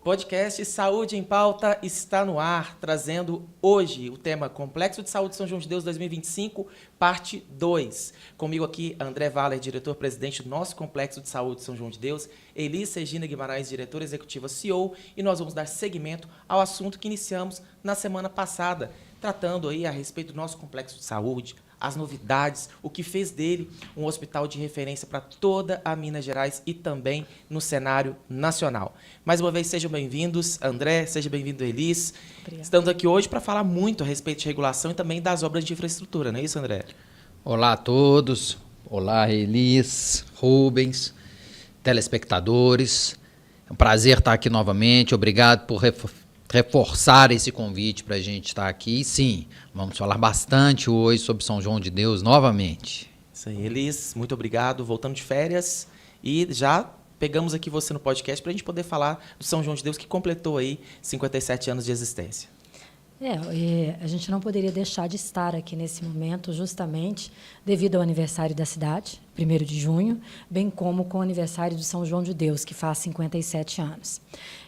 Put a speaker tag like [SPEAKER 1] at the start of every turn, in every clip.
[SPEAKER 1] Podcast Saúde em Pauta está no ar, trazendo hoje o tema Complexo de Saúde São João de Deus 2025, parte 2. Comigo aqui, André Valer, diretor-presidente do nosso Complexo de Saúde São João de Deus, Elis Regina Guimarães, diretora executiva CEO, e nós vamos dar seguimento ao assunto que iniciamos na semana passada, tratando aí a respeito do nosso Complexo de Saúde, as novidades, o que fez dele um hospital de referência para toda a Minas Gerais e também no cenário nacional. Mais uma vez, sejam bem-vindos, André, seja bem-vindo, Elis. Obrigada. Estamos aqui hoje para falar muito a respeito de regulação e também das obras de infraestrutura, não é isso, André?
[SPEAKER 2] Olá a todos, olá Elis, Rubens, telespectadores. É um prazer estar aqui novamente, obrigado por reforçar esse convite para a gente estar aqui. Sim, vamos falar bastante hoje sobre São João de Deus novamente.
[SPEAKER 1] Isso aí, Elis, muito obrigado. Voltando de férias e já pegamos aqui você no podcast para a gente poder falar do São João de Deus que completou aí 57 anos de existência.
[SPEAKER 3] A gente não poderia deixar de estar aqui nesse momento justamente devido ao aniversário da cidade, 1º de junho, bem como com o aniversário do São João de Deus, que faz 57 anos.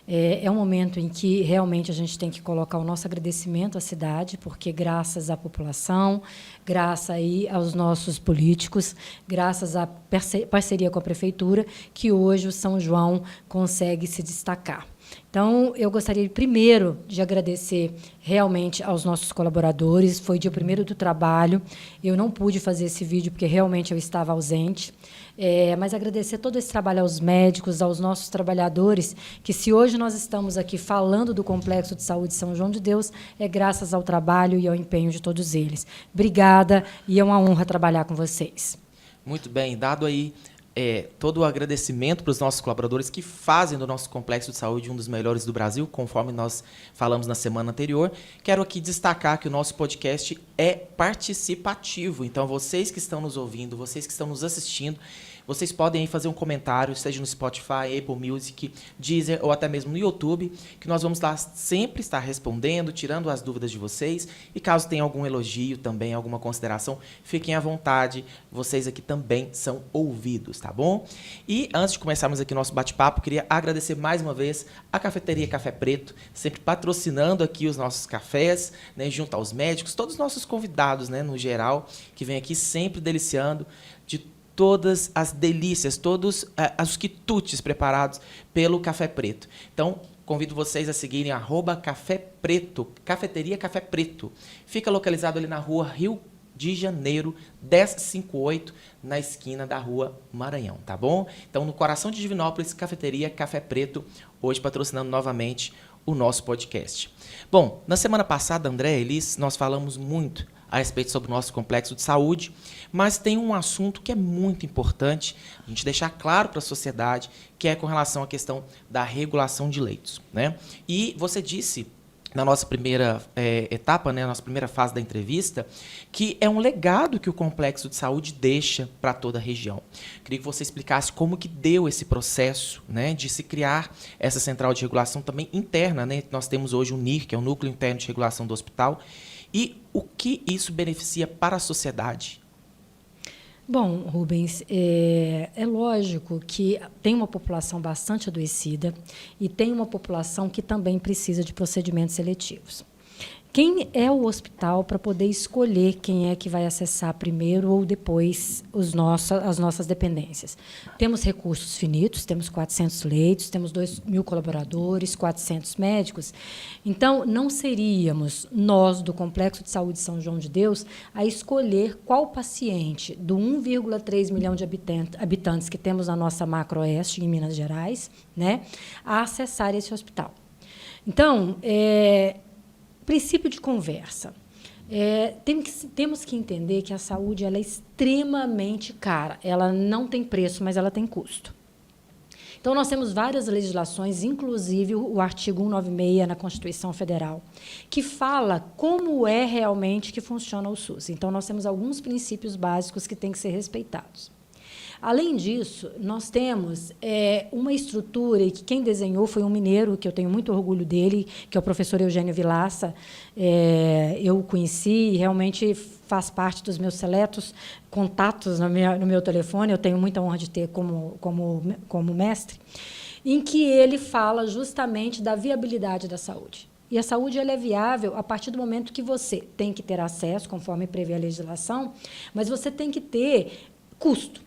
[SPEAKER 3] É um momento em que realmente a gente tem que colocar o nosso agradecimento à cidade, porque graças à população, graças aí aos nossos políticos, graças à parceria com a prefeitura, que hoje o São João consegue se destacar. Então, eu gostaria primeiro de agradecer realmente aos nossos colaboradores. Foi dia 1º do trabalho. Eu não pude fazer esse vídeo porque realmente eu estava ausente. Mas agradecer todo esse trabalho aos médicos, aos nossos trabalhadores, que se hoje nós estamos aqui falando do Complexo de Saúde São João de Deus, é graças ao trabalho e ao empenho de todos eles. Obrigada e é uma honra trabalhar com vocês.
[SPEAKER 1] Muito bem, dado aí todo o agradecimento para os nossos colaboradores que fazem do nosso Complexo de Saúde um dos melhores do Brasil, conforme nós falamos na semana anterior. Quero aqui destacar que o nosso podcast é participativo. Então, vocês que estão nos ouvindo, vocês que estão nos assistindo, vocês podem aí fazer um comentário, seja no Spotify, Apple Music, Deezer ou até mesmo no YouTube, que nós vamos lá sempre estar respondendo, tirando as dúvidas de vocês. E caso tenha algum elogio também, alguma consideração, fiquem à vontade. Vocês aqui também são ouvidos, tá bom? E antes de começarmos aqui o nosso bate-papo, queria agradecer mais uma vez a Cafeteria Café Preto, sempre patrocinando aqui os nossos cafés, né, junto aos médicos, todos os nossos convidados, né, no geral, que vem aqui sempre deliciando de todas as delícias, todos os quitutes preparados pelo Café Preto. Então, convido vocês a seguirem @Café Preto, Cafeteria Café Preto. Fica localizado ali na rua Rio de Janeiro, 1058, na esquina da rua Maranhão, tá bom? Então, no coração de Divinópolis, Cafeteria Café Preto, hoje patrocinando novamente o nosso podcast. Bom, na semana passada, André e Elis, nós falamos muito a respeito sobre o nosso complexo de saúde, mas tem um assunto que é muito importante a gente deixar claro para a sociedade, que é com relação à questão da regulação de leitos, né? E você disse na nossa primeira etapa, né, na nossa primeira fase da entrevista, que é um legado que o complexo de saúde deixa para toda a região. Queria que você explicasse como que deu esse processo, né, de se criar essa central de regulação também interna, né? Nós temos hoje o NIR, que é o Núcleo Interno de Regulação do Hospital, e o que isso beneficia para a sociedade?
[SPEAKER 3] Bom, Rubens, é lógico que tem uma população bastante adoecida e tem uma população que também precisa de procedimentos seletivos. Quem é o hospital para poder escolher quem é que vai acessar primeiro ou depois as nossas dependências? Temos recursos finitos, temos 400 leitos, temos 2.000 colaboradores, 400 médicos. Então, não seríamos nós, do Complexo de Saúde São João de Deus, a escolher qual paciente do 1,3 milhão de habitantes que temos na nossa macro-oeste, em Minas Gerais, né, a acessar esse hospital. Então, princípio de conversa. Temos que entender que a saúde ela é extremamente cara. Ela não tem preço, mas ela tem custo. Então, nós temos várias legislações, inclusive o artigo 196 na Constituição Federal, que fala como é realmente que funciona o SUS. Então, nós temos alguns princípios básicos que têm que ser respeitados. Além disso, nós temos uma estrutura, e que quem desenhou foi um mineiro, que eu tenho muito orgulho dele, que é o professor Eugênio Vilaça. Eu o conheci e realmente faz parte dos meus seletos contatos no meu telefone, eu tenho muita honra de ter como mestre. em que ele fala justamente da viabilidade da saúde. E a saúde ela é viável a partir do momento que você tem que ter acesso, conforme prevê a legislação, mas você tem que ter custo.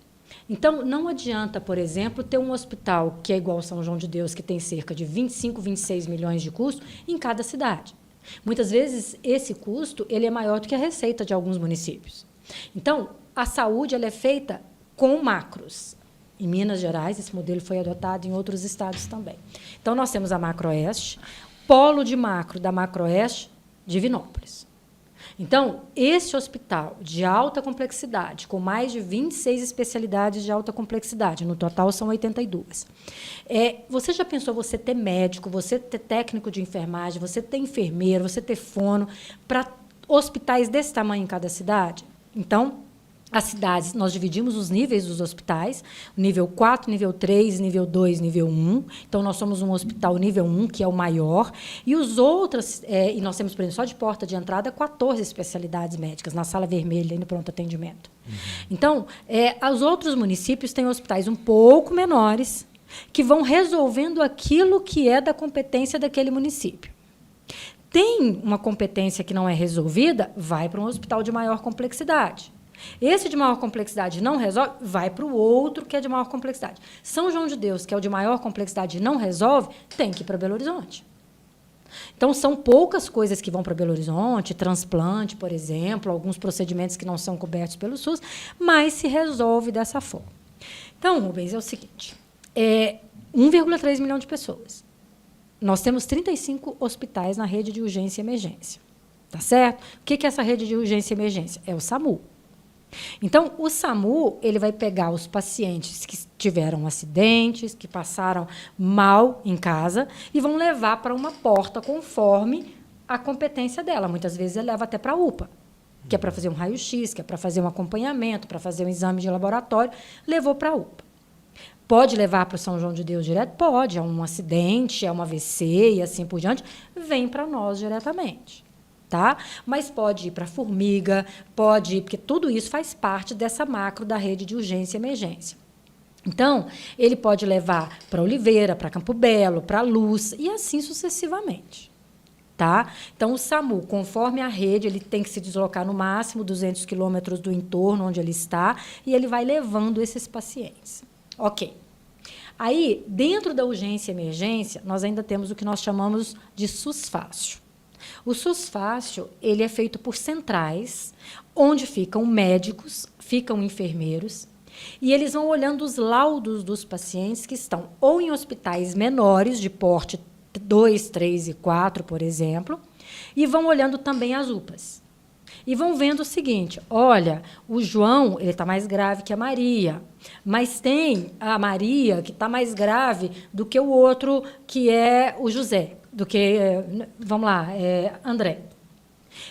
[SPEAKER 3] Então, não adianta, por exemplo, ter um hospital que é igual ao São João de Deus, que tem cerca de 25, 26 milhões de custo em cada cidade. Muitas vezes, esse custo ele é maior do que a receita de alguns municípios. Então, a saúde ela é feita com macros. Em Minas Gerais, esse modelo foi adotado em outros estados também. Então, nós temos a Macroeste, polo de macro da Macroeste, Divinópolis. Então, esse hospital de alta complexidade, com mais de 26 especialidades de alta complexidade, no total são 82. Você já pensou você ter médico, você ter técnico de enfermagem, você ter enfermeiro, você ter fono, para hospitais desse tamanho em cada cidade? Então, as cidades, nós dividimos os níveis dos hospitais, nível 4, nível 3, nível 2, nível 1. Então, nós somos um hospital nível 1, que é o maior, e os outros, e nós temos, por exemplo, só de porta de entrada, 14 especialidades médicas, na sala vermelha e no pronto atendimento. Uhum. Então, os outros municípios têm hospitais um pouco menores, que vão resolvendo aquilo que é da competência daquele município. Tem uma competência que não é resolvida, vai para um hospital de maior complexidade. Esse de maior complexidade não resolve, vai para o outro que é de maior complexidade. São João de Deus, que é o de maior complexidade e não resolve, tem que ir para Belo Horizonte. Então, são poucas coisas que vão para Belo Horizonte, transplante, por exemplo, alguns procedimentos que não são cobertos pelo SUS, mas se resolve dessa forma. Então, Rubens, é o seguinte, 1,3 milhão de pessoas. Nós temos 35 hospitais na rede de urgência e emergência. Tá certo? O que é essa rede de urgência e emergência? É o SAMU. Então, o SAMU ele vai pegar os pacientes que tiveram acidentes, que passaram mal em casa, e vão levar para uma porta conforme a competência dela. Muitas vezes, ele leva até para a UPA, que é para fazer um raio-x, que é para fazer um acompanhamento, para fazer um exame de laboratório, levou para a UPA. Pode levar para o São João de Deus direto? Pode. É um acidente, é um AVC e assim por diante. Vem para nós diretamente. Tá? Mas pode ir para a Formiga, pode ir, porque tudo isso faz parte dessa macro da rede de urgência e emergência. Então, ele pode levar para Oliveira, para Campo Belo, para Luz, e assim sucessivamente. Tá? Então, o SAMU, conforme a rede, ele tem que se deslocar no máximo 200 quilômetros do entorno onde ele está, e ele vai levando esses pacientes. Ok. Aí, dentro da urgência e emergência, nós ainda temos o que nós chamamos de SUS Fácil. O SUS Fácil ele é feito por centrais, onde ficam médicos, ficam enfermeiros, e eles vão olhando os laudos dos pacientes que estão ou em hospitais menores, de porte 2, 3 e 4, por exemplo, e vão olhando também as UPAs. E vão vendo o seguinte, olha, o João ele está mais grave que a Maria, mas tem a Maria que está mais grave do que o outro, que é o José, do que, vamos lá, André.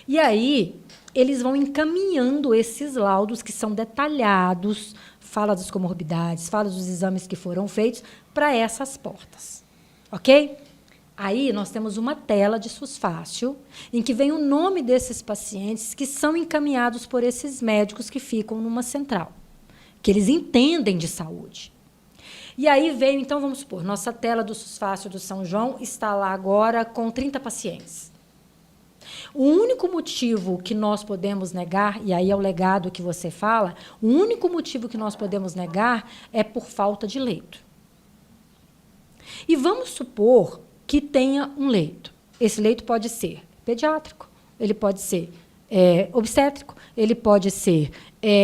[SPEAKER 3] E aí, eles vão encaminhando esses laudos que são detalhados, fala das comorbidades, fala dos exames que foram feitos, para essas portas. Ok? Aí, nós temos uma tela de SUS Fácil, em que vem o nome desses pacientes que são encaminhados por esses médicos que ficam numa central, que eles entendem de saúde. E aí veio, então, vamos supor, nossa tela do SUS Fácil do São João está lá agora com 30 pacientes. O único motivo que nós podemos negar, e aí é o legado que você fala, o único motivo que nós podemos negar é por falta de leito. E vamos supor que tenha um leito. Esse leito pode ser pediátrico, ele pode ser obstétrico, ele pode ser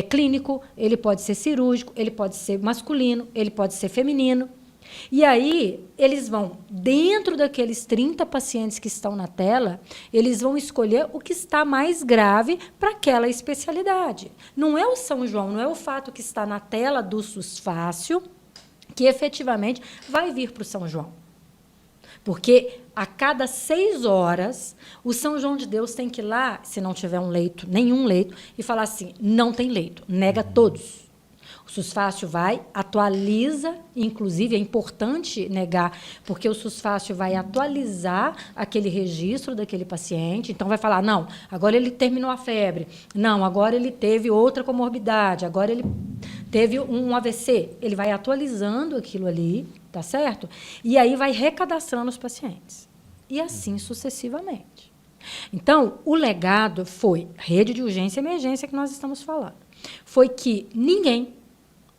[SPEAKER 3] clínico, ele pode ser cirúrgico, ele pode ser masculino, ele pode ser feminino. E aí, eles vão, dentro daqueles 30 pacientes que estão na tela, eles vão escolher o que está mais grave para aquela especialidade. Não é o São João, não é o fato que está na tela do SUS Fácil que efetivamente vai vir para o São João. Porque a cada 6 horas, o São João de Deus tem que ir lá, se não tiver um leito, nenhum leito, e falar assim, não tem leito, nega todos. O SUS Fácil vai, atualiza, inclusive é importante negar, porque o SUS Fácil vai atualizar aquele registro daquele paciente, então vai falar, não, agora ele terminou a febre, não, agora ele teve outra comorbidade, agora ele Teve um AVC, ele vai atualizando aquilo ali, tá certo? E aí vai recadastrando os pacientes. E assim sucessivamente. Então, o legado foi rede de urgência e emergência que nós estamos falando. Foi que ninguém,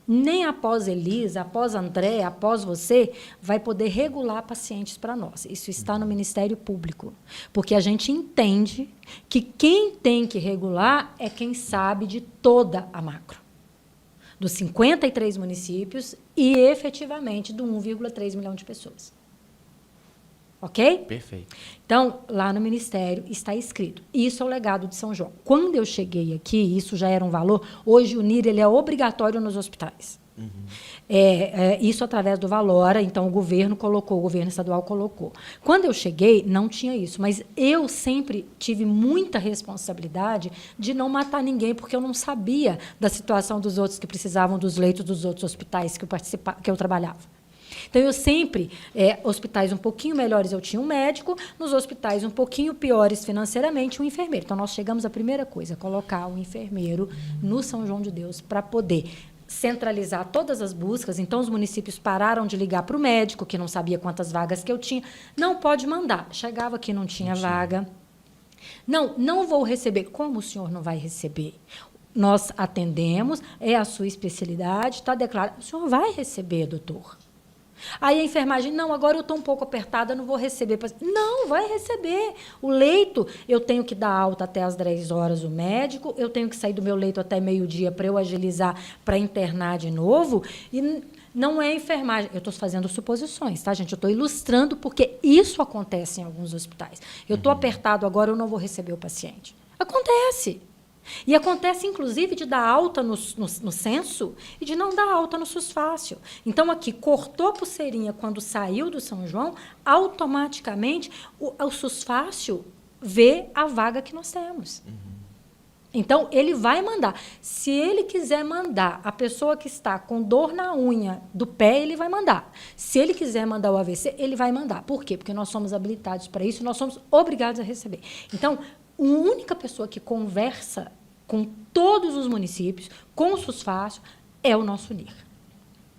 [SPEAKER 3] nem após Elisa, após André, após você, vai poder regular pacientes para nós. Isso está no Ministério Público. Porque a gente entende que quem tem que regular é quem sabe de toda a macro. Dos 53 municípios e, efetivamente, do 1,3 milhão de pessoas. Ok?
[SPEAKER 1] Perfeito.
[SPEAKER 3] Então, lá no Ministério está escrito. Isso é o legado de São João. Quando eu cheguei aqui, isso já era um valor. Hoje, o NIR ele é obrigatório nos hospitais. Isso através do Valora, então o governo estadual colocou. Quando eu cheguei, não tinha isso, mas eu sempre tive muita responsabilidade de não matar ninguém, porque eu não sabia da situação dos outros que precisavam dos leitos dos outros hospitais que eu trabalhava. Então, eu sempre, hospitais um pouquinho melhores, eu tinha um médico, nos hospitais um pouquinho piores financeiramente, um enfermeiro. Então, nós chegamos à primeira coisa, colocar um enfermeiro no São João de Deus para poder centralizar todas as buscas. Então, os municípios pararam de ligar para o médico, que não sabia quantas vagas que eu tinha. Não pode mandar. Chegava aqui, não tinha vaga. Não vou receber. Como o senhor não vai receber? Nós atendemos, é a sua especialidade, está declarado. O senhor vai receber, doutor. Aí a enfermagem, não, agora eu estou um pouco apertada, não vou receber. Não, vai receber. O leito, eu tenho que dar alta até às 10 horas o médico, eu tenho que sair do meu leito até meio-dia para eu agilizar, para internar de novo. E não é enfermagem. Eu estou fazendo suposições, tá, gente? Eu estou ilustrando porque isso acontece em alguns hospitais. Eu estou apertado agora, eu não vou receber o paciente. Acontece. E acontece, inclusive, de dar alta no censo e de não dar alta no SUS-Fácil. Então, aqui, cortou a pulseirinha quando saiu do São João, automaticamente o SUS-Fácil vê a vaga que nós temos. Então, ele vai mandar. Se ele quiser mandar a pessoa que está com dor na unha do pé, ele vai mandar. Se ele quiser mandar o AVC, ele vai mandar. Por quê? Porque nós somos habilitados para isso, nós somos obrigados a receber. Então, a única pessoa que conversa com todos os municípios, com o SUS-Fácil, é o nosso NIR.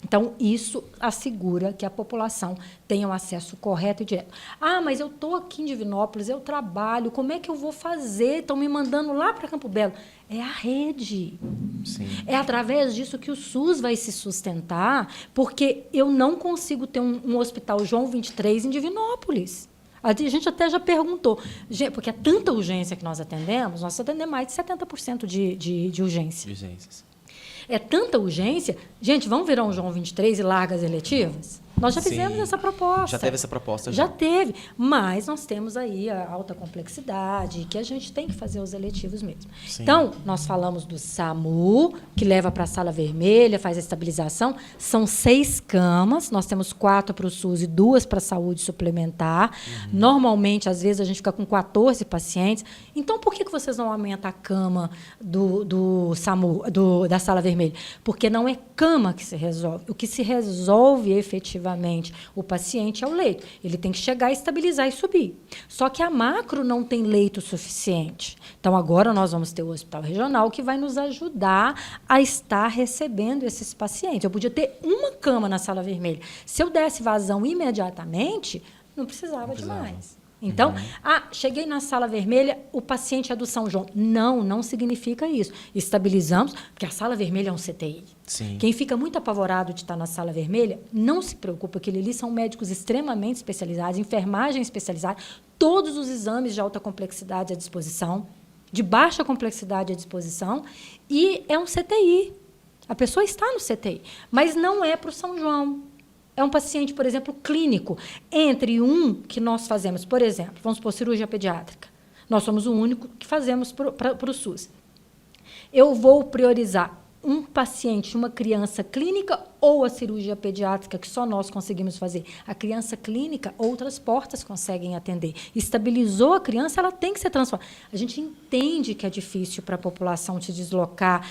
[SPEAKER 3] Então, isso assegura que a população tenha um acesso correto e direto. Ah, mas eu estou aqui em Divinópolis, eu trabalho, como é que eu vou fazer? Estão me mandando lá para Campo Belo. É a rede.
[SPEAKER 1] Sim.
[SPEAKER 3] É através disso que o SUS vai se sustentar, porque eu não consigo ter um hospital João 23 em Divinópolis. A gente até já perguntou, porque é tanta urgência que nós atendemos mais de 70% de urgência.
[SPEAKER 1] Urgências.
[SPEAKER 3] É tanta urgência. Gente, vamos virar um João 23 e largas eletivas? Nós já fizemos
[SPEAKER 1] Sim.
[SPEAKER 3] essa proposta.
[SPEAKER 1] Já teve essa proposta?
[SPEAKER 3] Já teve. Mas nós temos aí a alta complexidade, que a gente tem que fazer os eletivos mesmo.
[SPEAKER 1] Sim.
[SPEAKER 3] Então, nós falamos do SAMU, que leva para a sala vermelha, faz a estabilização. São 6 camas. Nós temos 4 para o SUS e 2 para a saúde suplementar. Normalmente, às vezes, a gente fica com 14 pacientes. Então, por que vocês não aumentam a cama do SAMU, da sala vermelha? Porque não é cama que se resolve. O que se resolve efetivamente o paciente é o leito. Ele tem que chegar, estabilizar e subir. Só que a macro não tem leito suficiente. Então, agora nós vamos ter o hospital regional que vai nos ajudar a estar recebendo esses pacientes. Eu podia ter uma cama na sala vermelha. Se eu desse vazão imediatamente, não precisava de mais. Então, cheguei na sala vermelha, o paciente é do São João. Não significa isso. Estabilizamos, porque a sala vermelha é um CTI.
[SPEAKER 1] Sim.
[SPEAKER 3] Quem fica muito apavorado de estar na sala vermelha, não se preocupa, que ali são médicos extremamente especializados, enfermagem especializada, todos os exames de alta complexidade à disposição, de baixa complexidade à disposição, e é um CTI. A pessoa está no CTI, mas não é para o São João. É um paciente, por exemplo, clínico. Entre um que nós fazemos, por exemplo, vamos supor, cirurgia pediátrica. Nós somos o único que fazemos para o SUS. Eu vou priorizar um paciente, uma criança clínica ou a cirurgia pediátrica, que só nós conseguimos fazer. A criança clínica, outras portas conseguem atender. Estabilizou a criança, ela tem que ser transformada. A gente entende que é difícil para a população se deslocar.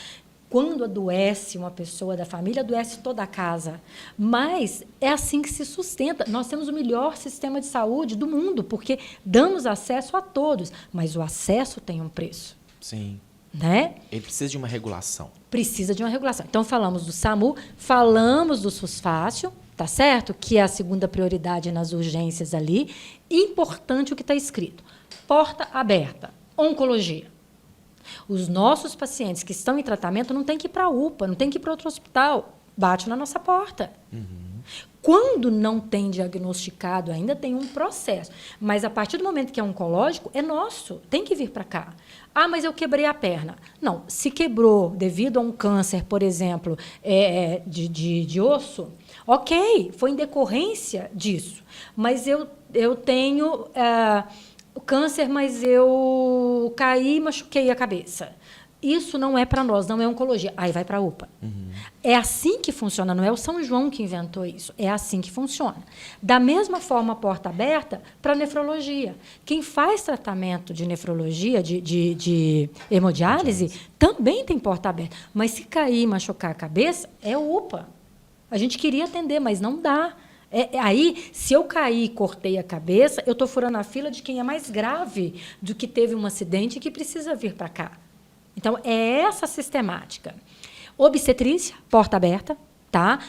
[SPEAKER 3] Quando adoece uma pessoa da família, adoece toda a casa. Mas é assim que se sustenta. Nós temos o melhor sistema de saúde do mundo, porque damos acesso a todos, mas o acesso tem um preço.
[SPEAKER 1] Sim.
[SPEAKER 3] né?
[SPEAKER 1] Ele precisa de uma regulação.
[SPEAKER 3] Precisa de uma regulação. Então, falamos do SAMU, falamos do sulfácio, tá certo? Que é a segunda prioridade nas urgências ali. Importante o que está escrito. Porta aberta, oncologia. Os nossos pacientes que estão em tratamento não tem que ir para a UPA, não tem que ir para outro hospital. Bate na nossa porta. Quando não tem diagnosticado, ainda tem um processo. Mas, a partir do momento que é oncológico, é nosso. Tem que vir para cá. Ah, mas eu quebrei a perna. Não, se quebrou devido a um câncer, por exemplo, de osso, ok, foi em decorrência disso. Mas eu tenho o câncer, mas eu caí e machuquei a cabeça. Isso não é para nós, não é oncologia. Aí vai para a UPA. É assim que funciona, não é o São João que inventou isso. É assim que funciona. Da mesma forma, a porta aberta para nefrologia. Quem faz tratamento de nefrologia, de hemodiálise, também tem porta aberta. Mas se cair e machucar a cabeça, é UPA. A gente queria atender, mas não dá. Aí, se eu cair e cortei a cabeça, eu estou furando a fila de quem é mais grave do que teve um acidente e que precisa vir para cá. Então, é essa sistemática. Obstetrícia, porta aberta, tá?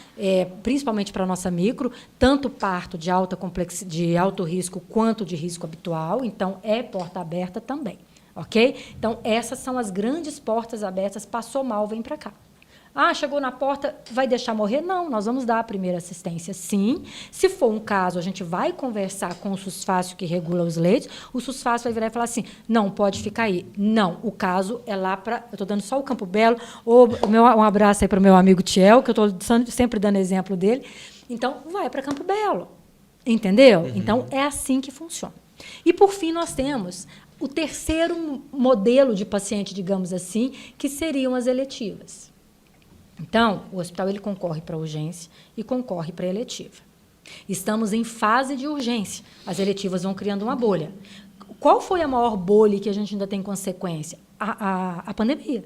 [SPEAKER 3] Principalmente para a nossa micro, tanto parto de alto risco quanto de risco habitual. Então, é porta aberta também, ok? Então, essas são as grandes portas abertas. Passou mal, vem para cá. Ah, chegou na porta, vai deixar morrer? Não, nós vamos dar a primeira assistência, sim. Se for um caso, a gente vai conversar com o SUSFácio que regula os leitos. O SUSFácio vai virar e falar assim, não, pode ficar aí. Não, o caso é lá para... Eu estou dando só o Campo Belo. Um abraço aí para o meu amigo Tiel, que eu estou sempre dando exemplo dele. Então, vai para Campo Belo. Entendeu? Então, é assim que funciona. E, por fim, nós temos o terceiro modelo de paciente, digamos assim, que seriam as eletivas. Então, o hospital ele concorre para a urgência e concorre para a eletiva. Estamos em fase de urgência. As eletivas vão criando uma bolha. Qual foi a maior bolha que a gente ainda tem consequência? A pandemia.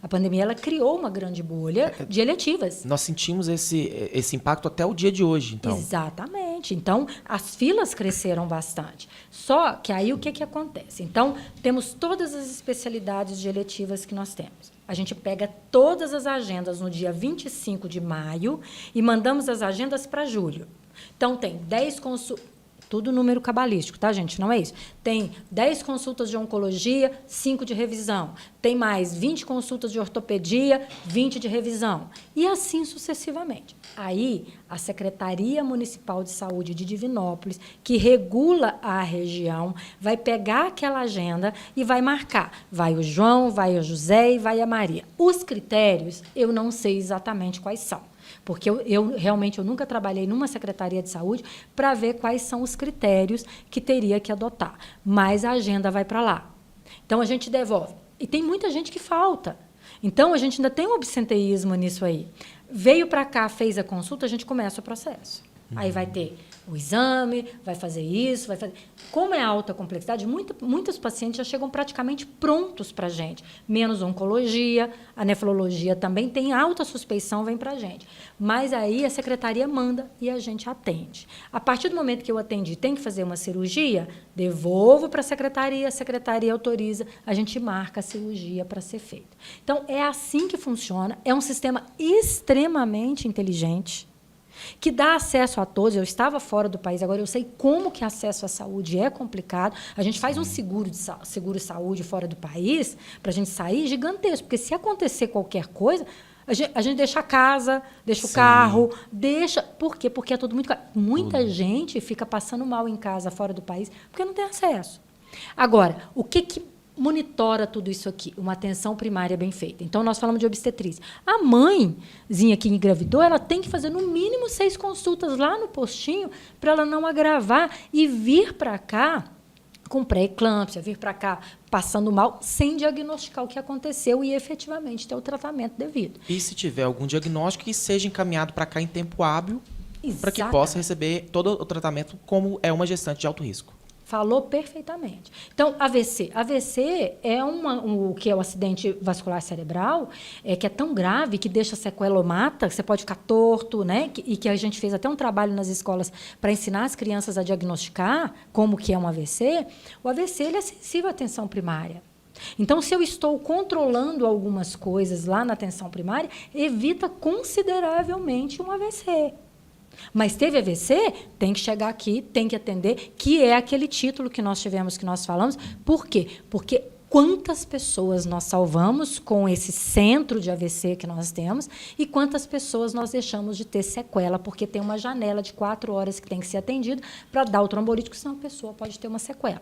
[SPEAKER 3] A pandemia ela criou uma grande bolha de eletivas.
[SPEAKER 1] Nós sentimos esse impacto até o dia de hoje, então.
[SPEAKER 3] Exatamente. Então, as filas cresceram bastante. Só que aí o que acontece? Então, temos todas as especialidades de eletivas que nós temos. A gente pega todas as agendas no dia 25 de maio e mandamos as agendas para julho. Então, tem 10 consultas. Tudo número cabalístico, tá, gente? Não é isso. Tem 10 consultas de oncologia, 5 de revisão. Tem mais 20 consultas de ortopedia, 20 de revisão. E assim sucessivamente. Aí, a Secretaria Municipal de Saúde de Divinópolis, que regula a região, vai pegar aquela agenda e vai marcar. Vai o João, vai o José e vai a Maria. Os critérios, eu não sei exatamente quais são. Porque realmente eu nunca trabalhei numa secretaria de saúde para ver quais são os critérios que teria que adotar. Mas a agenda vai para lá. Então, a gente devolve. E tem muita gente que falta. Então, a gente ainda tem um absenteísmo nisso aí. Veio para cá, fez a consulta, a gente começa o processo. Aí vai ter o exame, vai fazer isso, vai fazer... Como é alta complexidade, muitos pacientes já chegam praticamente prontos para a gente. Menos oncologia, a nefrologia também tem alta suspeição, vem para a gente. Mas aí a secretaria manda e a gente atende. A partir do momento que eu atendi, tem que fazer uma cirurgia, devolvo para a secretaria autoriza, a gente marca a cirurgia para ser feita. Então, é assim que funciona, é um sistema extremamente inteligente, que dá acesso a todos. Eu estava fora do país, agora eu sei como que acesso à saúde é complicado. A gente faz um seguro-saúde fora do país, para a gente sair, gigantesco, porque se acontecer qualquer coisa, a gente deixa a casa, deixa o carro, deixa... Por quê? Porque é tudo muito caro. Muita gente fica passando mal em casa, fora do país, porque não tem acesso. Agora, o que monitora tudo isso aqui? Uma atenção primária bem feita. Então, nós falamos de obstetrícia. A mãezinha que engravidou, ela tem que fazer no mínimo 6 consultas lá no postinho para ela não agravar e vir para cá com pré-eclâmpsia, vir para cá passando mal, sem diagnosticar o que aconteceu e efetivamente ter o tratamento devido.
[SPEAKER 1] E se tiver algum diagnóstico, que seja encaminhado para cá em tempo hábil, para que possa receber todo o tratamento como é uma gestante de alto risco.
[SPEAKER 3] Falou perfeitamente. Então, AVC. AVC é o que é o acidente vascular cerebral, que é tão grave que deixa sequela ou mata, que você pode ficar torto, né? E que a gente fez até um trabalho nas escolas para ensinar as crianças a diagnosticar como que é um AVC. O AVC ele é sensível à atenção primária. Então, se eu estou controlando algumas coisas lá na atenção primária, evita consideravelmente um AVC. Mas teve AVC, tem que chegar aqui, tem que atender, que é aquele título que nós tivemos, que nós falamos. Por quê? Porque quantas pessoas nós salvamos com esse centro de AVC que nós temos e quantas pessoas nós deixamos de ter sequela, porque tem uma janela de 4 horas que tem que ser atendido para dar o trombolítico, senão a pessoa pode ter uma sequela.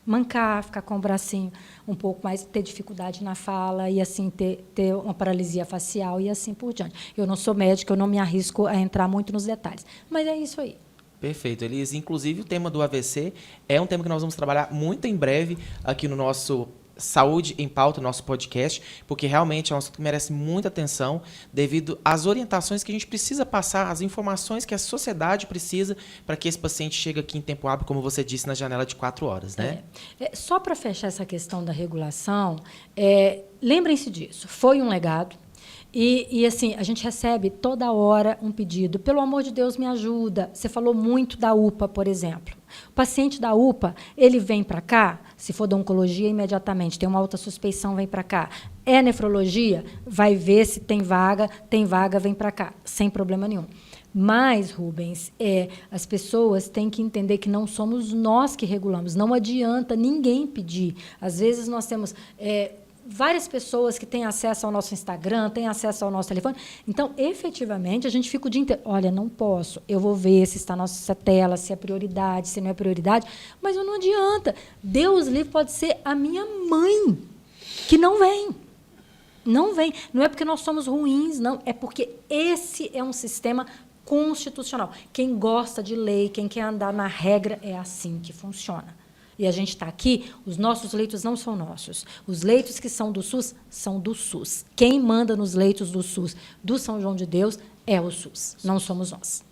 [SPEAKER 3] Mancar, ficar com o bracinho um pouco mais, ter dificuldade na fala e assim ter uma paralisia facial e assim por diante. Eu não sou médica, eu não me arrisco a entrar muito nos detalhes, mas é isso aí.
[SPEAKER 1] Perfeito, Elise. Inclusive, o tema do AVC é um tema que nós vamos trabalhar muito em breve aqui no nosso Saúde em Pauta, nosso podcast, porque realmente é um assunto que merece muita atenção devido às orientações que a gente precisa passar, as informações que a sociedade precisa para que esse paciente chegue aqui em tempo hábil, como você disse, na janela de 4 horas, né?
[SPEAKER 3] Só para fechar essa questão da regulação, lembrem-se disso, foi um legado. E, assim, a gente recebe toda hora um pedido. Pelo amor de Deus, me ajuda. Você falou muito da UPA, por exemplo. O paciente da UPA, ele vem para cá, se for da oncologia, imediatamente. Tem uma alta suspeição, vem para cá. É nefrologia, vai ver se tem vaga, vem para cá, sem problema nenhum. Mas, Rubens, as pessoas têm que entender que não somos nós que regulamos. Não adianta ninguém pedir. Às vezes, nós temos várias pessoas que têm acesso ao nosso Instagram, têm acesso ao nosso telefone. Então, efetivamente, a gente fica o dia inteiro. Olha, não posso. Eu vou ver se está na nossa tela, se é prioridade, se não é prioridade. Mas não adianta. Deus livre pode ser a minha mãe, que não vem. Não vem. Não é porque nós somos ruins, não. É porque esse é um sistema constitucional. Quem gosta de lei, quem quer andar na regra, é assim que funciona. E a gente está aqui, os nossos leitos não são nossos. Os leitos que são do SUS, são do SUS. Quem manda nos leitos do SUS, do São João de Deus, é o SUS, não somos nós.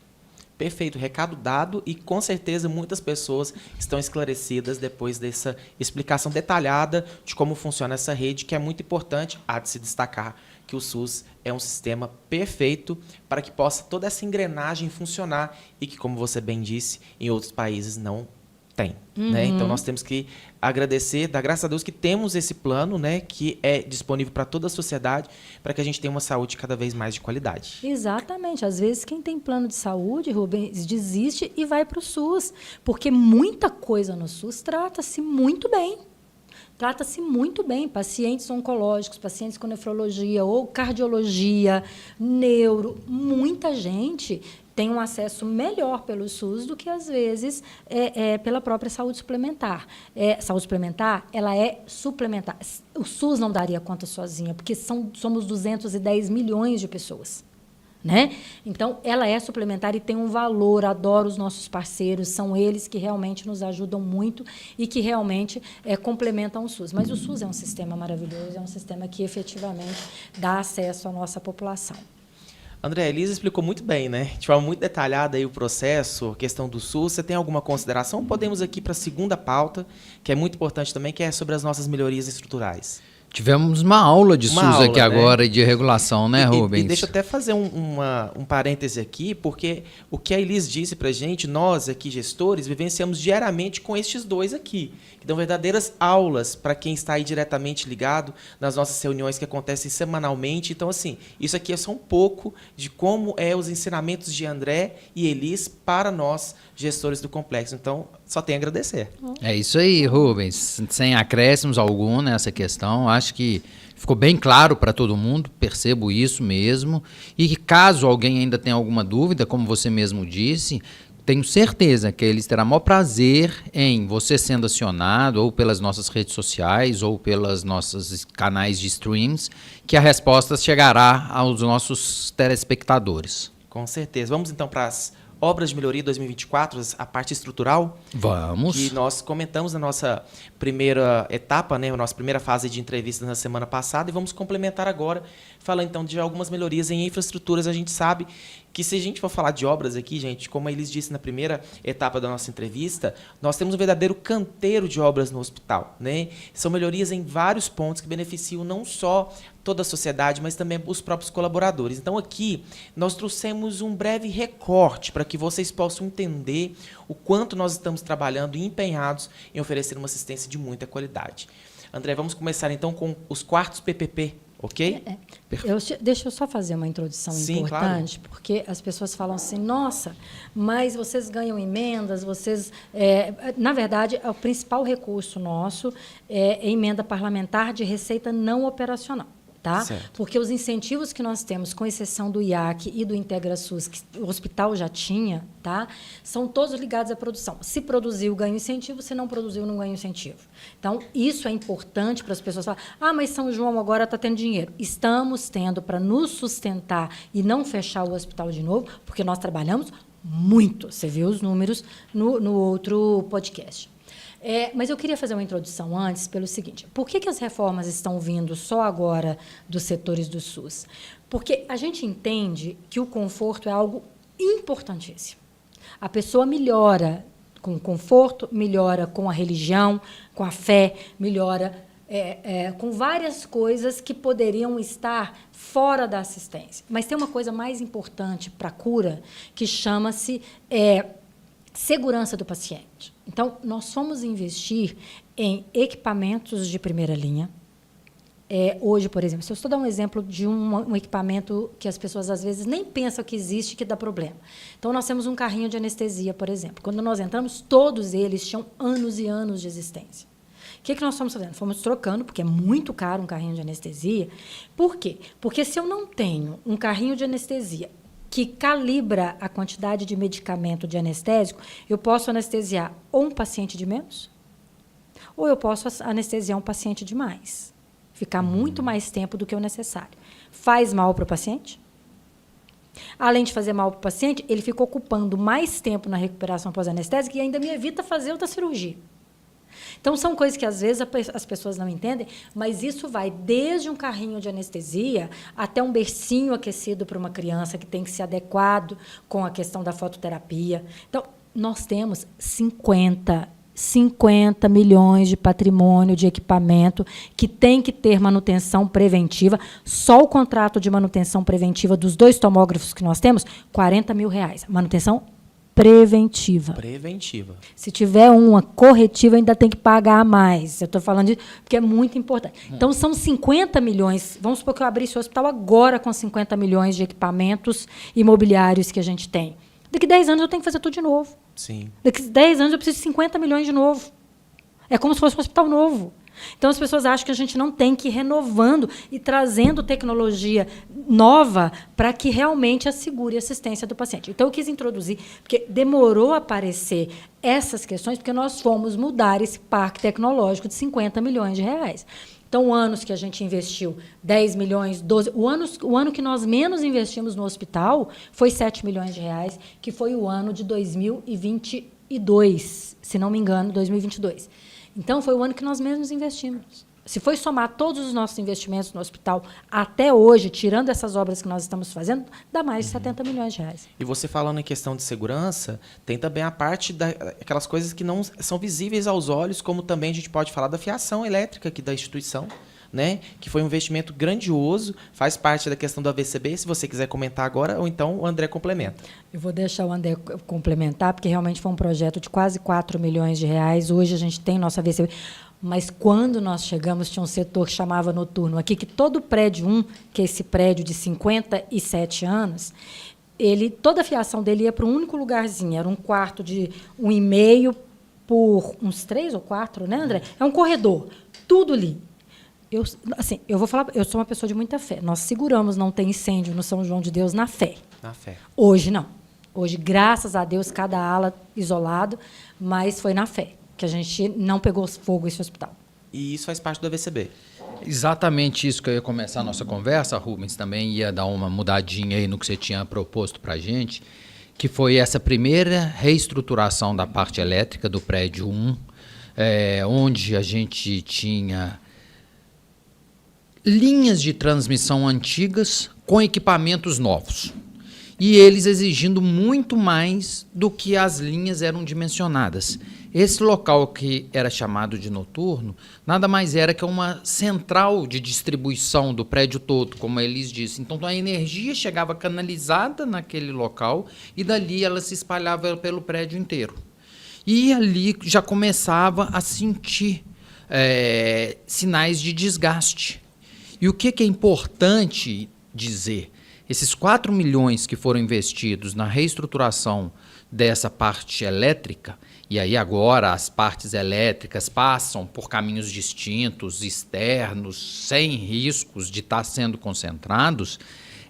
[SPEAKER 1] Perfeito, recado dado e, com certeza, muitas pessoas estão esclarecidas depois dessa explicação detalhada de como funciona essa rede, que é muito importante. Há de se destacar que o SUS é um sistema perfeito para que possa toda essa engrenagem funcionar e que, como você bem disse, em outros países não tem. Né? Então, nós temos que agradecer, dar graças a Deus que temos esse plano, né, que é disponível para toda a sociedade, para que a gente tenha uma saúde cada vez mais de qualidade.
[SPEAKER 3] Exatamente. Às vezes, quem tem plano de saúde, Rubens, desiste e vai para o SUS, porque muita coisa no SUS trata-se muito bem. Trata-se muito bem. Pacientes oncológicos, pacientes com nefrologia ou cardiologia, neuro, muita gente tem um acesso melhor pelo SUS do que, às vezes, pela própria saúde suplementar. Saúde suplementar, ela é suplementar. O SUS não daria conta sozinha, porque somos 210 milhões de pessoas. Né? Então, ela é suplementar e tem um valor. Adoro os nossos parceiros, são eles que realmente nos ajudam muito e que realmente complementam o SUS. Mas o SUS é um sistema maravilhoso, é um sistema que efetivamente dá acesso à nossa população.
[SPEAKER 1] André, a Elisa explicou muito bem, né? De forma muito detalhada aí o processo, a questão do SUS. Você tem alguma consideração? Podemos ir aqui para a segunda pauta, que é muito importante também, que é sobre as nossas melhorias estruturais.
[SPEAKER 2] Tivemos uma aula de SUS aqui agora, de regulação, né, Rubens?
[SPEAKER 1] E deixa eu até fazer um parêntese aqui, porque o que a Elis disse para a gente, nós aqui, gestores, vivenciamos diariamente com estes dois aqui, que dão verdadeiras aulas para quem está aí diretamente ligado nas nossas reuniões que acontecem semanalmente. Então, assim, isso aqui é só um pouco de como os ensinamentos de André e Elis para nós, gestores do complexo. Então, só tenho a agradecer.
[SPEAKER 2] É isso aí, Rubens. Sem acréscimos algum nessa questão, acho que ficou bem claro para todo mundo, percebo isso mesmo. E que caso alguém ainda tenha alguma dúvida, como você mesmo disse, tenho certeza que eles terão o maior prazer em você sendo acionado, ou pelas nossas redes sociais, ou pelos nossos canais de streams, que a resposta chegará aos nossos telespectadores.
[SPEAKER 1] Com certeza. Vamos então para as obras de melhoria 2024, a parte estrutural.
[SPEAKER 2] Vamos.
[SPEAKER 1] Que nós comentamos na nossa primeira etapa, né, a nossa primeira fase de entrevistas na semana passada, e vamos complementar agora, falando então de algumas melhorias em infraestruturas. A gente sabe que se a gente for falar de obras aqui, gente, como a Elis disse na primeira etapa da nossa entrevista, nós temos um verdadeiro canteiro de obras no hospital, né? São melhorias em vários pontos que beneficiam não só toda a sociedade, mas também os próprios colaboradores. Então, aqui, nós trouxemos um breve recorte para que vocês possam entender o quanto nós estamos trabalhando e empenhados em oferecer uma assistência de muita qualidade. André, vamos começar então com os quartos PPP, ok?
[SPEAKER 3] Deixa eu só fazer uma introdução importante, claro. Porque as pessoas falam assim, nossa, mas vocês ganham emendas, na verdade, o principal recurso nosso é a emenda parlamentar de receita não operacional. Tá? Porque os incentivos que nós temos, com exceção do IAC e do IntegraSUS, que o hospital já tinha, tá? São todos ligados à produção. Se produziu, ganha incentivo, se não produziu, não ganha incentivo. Então, isso é importante para as pessoas falarem, mas São João agora está tendo dinheiro. Estamos tendo para nos sustentar e não fechar o hospital de novo, porque nós trabalhamos muito. Você viu os números no outro podcast. Mas eu queria fazer uma introdução antes pelo seguinte, por que as reformas estão vindo só agora dos setores do SUS? Porque a gente entende que o conforto é algo importantíssimo. A pessoa melhora com o conforto, melhora com a religião, com a fé, melhora com várias coisas que poderiam estar fora da assistência. Mas tem uma coisa mais importante para a cura, que chama-se segurança do paciente. Então, nós fomos investir em equipamentos de primeira linha. Hoje, por exemplo, se eu estou dando um exemplo de um equipamento que as pessoas, às vezes, nem pensam que existe, que dá problema. Então, nós temos um carrinho de anestesia, por exemplo. Quando nós entramos, todos eles tinham anos e anos de existência. O que nós fomos fazendo? Fomos trocando, porque é muito caro um carrinho de anestesia. Por quê? Porque se eu não tenho um carrinho de anestesia que calibra a quantidade de medicamento de anestésico, eu posso anestesiar ou um paciente de menos, ou eu posso anestesiar um paciente de mais. Ficar muito mais tempo do que o necessário. Faz mal para o paciente? Além de fazer mal para o paciente, ele fica ocupando mais tempo na recuperação pós-anestésica e ainda me evita fazer outra cirurgia. Então, são coisas que, às vezes, as pessoas não entendem, mas isso vai desde um carrinho de anestesia até um bercinho aquecido para uma criança que tem que ser adequado com a questão da fototerapia. Então, nós temos 50 milhões de patrimônio de equipamento que tem que ter manutenção preventiva. Só o contrato de manutenção preventiva dos 2 tomógrafos que nós temos, R$40 mil. Manutenção preventiva. Se tiver uma corretiva, ainda tem que pagar mais. Eu estou falando disso porque é muito importante. Então, são 50 milhões. Vamos supor que eu abrisse o hospital agora com 50 milhões de equipamentos imobiliários que a gente tem. Daqui 10 anos eu tenho que fazer tudo de novo.
[SPEAKER 1] Sim.
[SPEAKER 3] Daqui 10 anos eu preciso de 50 milhões de novo. É como se fosse um hospital novo. Então, as pessoas acham que a gente não tem que ir renovando e trazendo tecnologia nova para que realmente assegure a assistência do paciente. Então, eu quis introduzir, porque demorou a aparecer essas questões, porque nós fomos mudar esse parque tecnológico de 50 milhões de reais. Então, anos que a gente investiu 10 milhões, 12... O ano que nós menos investimos no hospital foi 7 milhões de reais, que foi o ano de 2022, se não me engano, 2022. Então, foi o ano que nós mesmos investimos. Se for somar todos os nossos investimentos no hospital até hoje, tirando essas obras que nós estamos fazendo, dá mais de 70 milhões de reais.
[SPEAKER 1] E você falando em questão de segurança, tem também a parte daquelas coisas que não são visíveis aos olhos, como também a gente pode falar da fiação elétrica aqui da instituição, né? Que foi um investimento grandioso, faz parte da questão do AVCB. Se você quiser comentar agora, ou então o André complementa.
[SPEAKER 3] Eu vou deixar o André complementar, porque realmente foi um projeto de quase 4 milhões de reais. Hoje a gente tem nosso AVCB. Mas quando nós chegamos, tinha um setor que chamava noturno aqui, que todo prédio 1, que é esse prédio de 57 anos, toda a fiação dele ia para um único lugarzinho. Era um quarto de 1,5 por uns 3 ou 4, né, André? É um corredor, tudo ali. Eu vou falar, eu sou uma pessoa de muita fé. Nós seguramos não ter incêndio no São João de Deus na fé.
[SPEAKER 1] Na fé.
[SPEAKER 3] Hoje, não. Hoje, graças a Deus, cada ala isolado, mas foi na fé que a gente não pegou fogo esse hospital.
[SPEAKER 1] E isso faz parte do AVCB.
[SPEAKER 2] Exatamente isso que eu ia começar a nossa conversa, Rubens, também ia dar uma mudadinha aí no que você tinha proposto para a gente, que foi essa primeira reestruturação da parte elétrica do prédio 1, onde a gente tinha linhas de transmissão antigas com equipamentos novos. E eles exigindo muito mais do que as linhas eram dimensionadas. Esse local que era chamado de noturno, nada mais era que uma central de distribuição do prédio todo, como a Elis disse. Então, a energia chegava canalizada naquele local e dali ela se espalhava pelo prédio inteiro. E ali já começava a sentir sinais de desgaste. E o que é importante dizer? Esses 4 milhões que foram investidos na reestruturação dessa parte elétrica, e aí agora as partes elétricas passam por caminhos distintos, externos, sem riscos de estar sendo concentrados,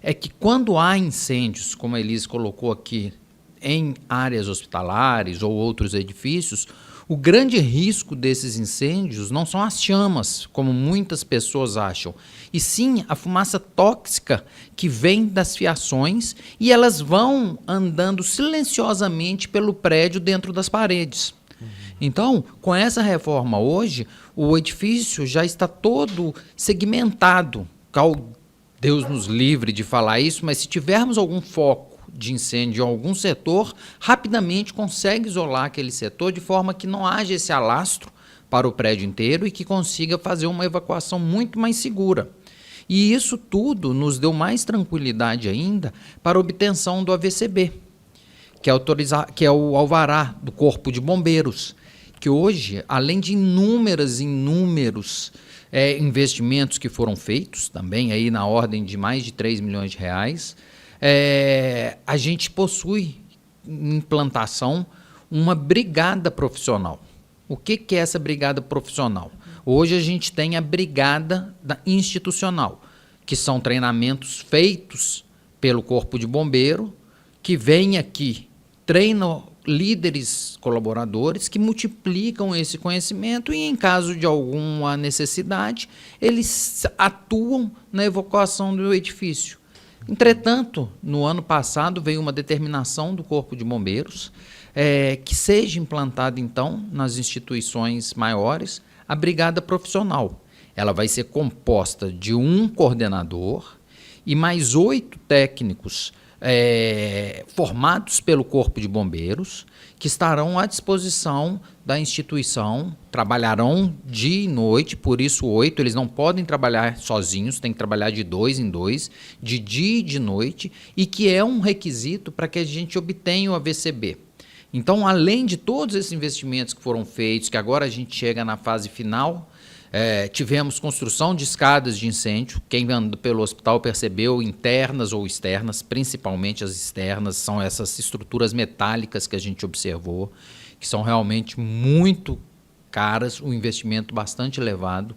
[SPEAKER 2] é que quando há incêndios, como a Elise colocou aqui, em áreas hospitalares ou outros edifícios, o grande risco desses incêndios não são as chamas, como muitas pessoas acham, e sim a fumaça tóxica que vem das fiações e elas vão andando silenciosamente pelo prédio dentro das paredes. Então, com essa reforma hoje, o edifício já está todo segmentado. Deus nos livre de falar isso, mas se tivermos algum foco de incêndio em algum setor, rapidamente consegue isolar aquele setor de forma que não haja esse alastro para o prédio inteiro e que consiga fazer uma evacuação muito mais segura. E isso tudo nos deu mais tranquilidade ainda para a obtenção do AVCB, que é o alvará do Corpo de Bombeiros, que hoje, além de inúmeros investimentos que foram feitos, também aí na ordem de mais de 3 milhões de reais, a gente possui em implantação uma brigada profissional. O que é essa brigada profissional? Hoje a gente tem a brigada institucional, que são treinamentos feitos pelo Corpo de Bombeiro, que vem aqui, treinam líderes colaboradores que multiplicam esse conhecimento e, em caso de alguma necessidade, eles atuam na evacuação do edifício. Entretanto, no ano passado veio uma determinação do Corpo de Bombeiros que seja implantada, então, nas instituições maiores, a brigada profissional. Ela vai ser composta de um coordenador e mais 8 técnicos formados pelo Corpo de Bombeiros, que estarão à disposição da instituição, trabalharão dia e noite, por isso 8, eles não podem trabalhar sozinhos, tem que trabalhar de 2 em 2, de dia e de noite, e que é um requisito para que a gente obtenha o AVCB. Então, além de todos esses investimentos que foram feitos, que agora a gente chega na fase final, tivemos construção de escadas de incêndio, quem anda pelo hospital percebeu, internas ou externas, principalmente as externas, são essas estruturas metálicas que a gente observou, que são realmente muito caras, um investimento bastante elevado,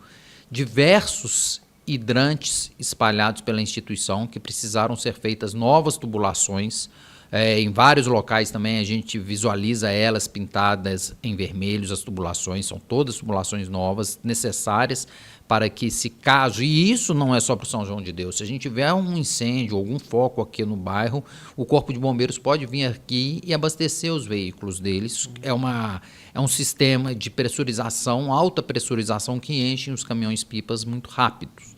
[SPEAKER 2] diversos hidrantes espalhados pela instituição que precisaram ser feitas novas tubulações. Em vários locais também a gente visualiza elas pintadas em vermelhos, as tubulações, são todas tubulações novas, necessárias para que, se caso, e isso não é só para o São João de Deus, se a gente tiver um incêndio, algum foco aqui no bairro, o Corpo de Bombeiros pode vir aqui e abastecer os veículos deles. É um sistema de pressurização, alta pressurização, que enche os caminhões-pipas muito rápidos.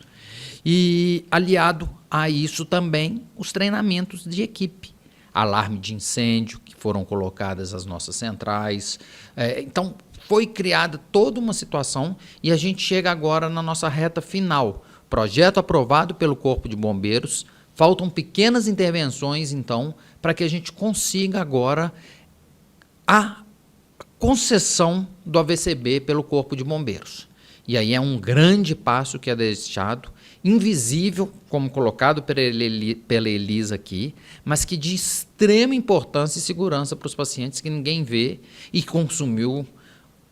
[SPEAKER 2] E, aliado a isso também, os treinamentos de equipe. Alarme de incêndio, que foram colocadas as nossas centrais. Então, foi criada toda uma situação e a gente chega agora na nossa reta final. Projeto aprovado pelo Corpo de Bombeiros, faltam pequenas intervenções, então, para que a gente consiga agora a concessão do AVCB pelo Corpo de Bombeiros. E aí é um grande passo que é deixado, invisível, como colocado pela Elisa aqui, mas que de extrema importância e segurança para os pacientes, que ninguém vê, e consumiu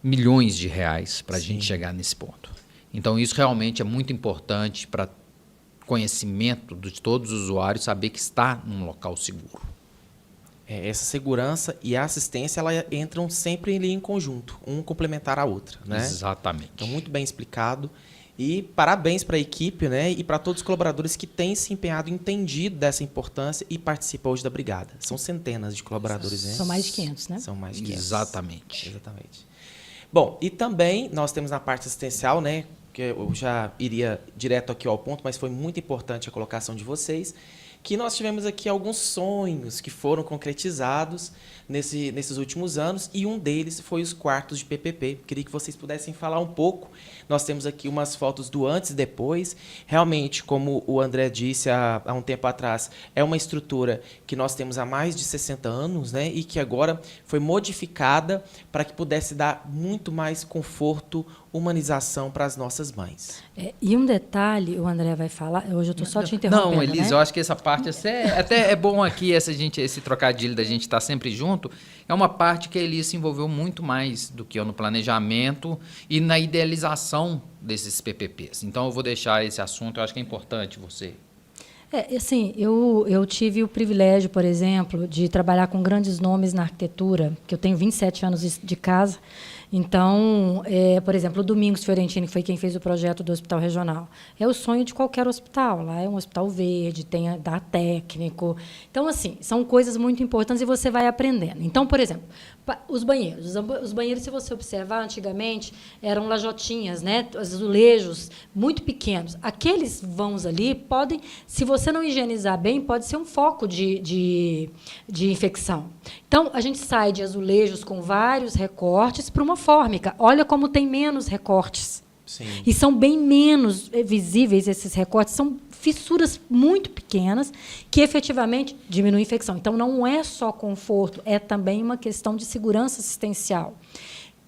[SPEAKER 2] milhões de reais para a gente chegar nesse ponto. Então, isso realmente é muito importante para conhecimento de todos os usuários, saber que está num local seguro.
[SPEAKER 1] Essa segurança e a assistência, ela entram sempre ali em conjunto, um complementar a outra, né?
[SPEAKER 2] Exatamente.
[SPEAKER 1] Então, muito bem explicado. E parabéns para a equipe, né? E para todos os colaboradores que têm se empenhado, entendido dessa importância e participam hoje da brigada. São centenas de colaboradores, né?
[SPEAKER 3] São mais de 500, né?
[SPEAKER 1] São mais de 500.
[SPEAKER 2] Exatamente.
[SPEAKER 1] Exatamente. Bom, e também nós temos na parte assistencial, né? Que eu já iria direto aqui ao ponto, mas foi muito importante a colocação de vocês, que nós tivemos aqui alguns sonhos que foram concretizados nesses últimos anos, e um deles foi os quartos de PPP. Queria que vocês pudessem falar um pouco. Nós temos aqui umas fotos do antes e depois. Realmente, como o André disse há um tempo atrás, é uma estrutura que nós temos há mais de 60 anos, né, e que agora foi modificada para que pudesse dar muito mais conforto, humanização para as nossas mães.
[SPEAKER 3] E um detalhe, o André vai falar, hoje eu estou só te interrompendo,
[SPEAKER 2] Não, Elise,
[SPEAKER 3] né?
[SPEAKER 2] eu acho que essa parte até é bom aqui, esse trocadilho da gente estar sempre junto, é uma parte que a Elise se envolveu muito mais do que eu no planejamento e na idealização desses PPPs. Então, eu vou deixar esse assunto, eu acho que é importante você...
[SPEAKER 3] Assim, eu tive o privilégio, por exemplo, de trabalhar com grandes nomes na arquitetura, que eu tenho 27 anos de casa. Então, por exemplo, o Domingos Fiorentini, que foi quem fez o projeto do Hospital Regional. É o sonho de qualquer hospital. Lá é um hospital verde, dá técnico. Então, assim, são coisas muito importantes e você vai aprendendo. Então, por exemplo, os banheiros. Os banheiros, se você observar, antigamente, eram lajotinhas, né? Azulejos muito pequenos. Aqueles vãos ali podem, se você não higienizar bem, pode ser um foco de infecção. Então, a gente sai de azulejos com vários recortes para uma fórmica. Olha como tem menos recortes.
[SPEAKER 1] Sim.
[SPEAKER 3] E são bem menos visíveis esses recortes. São fissuras muito pequenas que, efetivamente, diminuem a infecção. Então, não é só conforto, é também uma questão de segurança assistencial.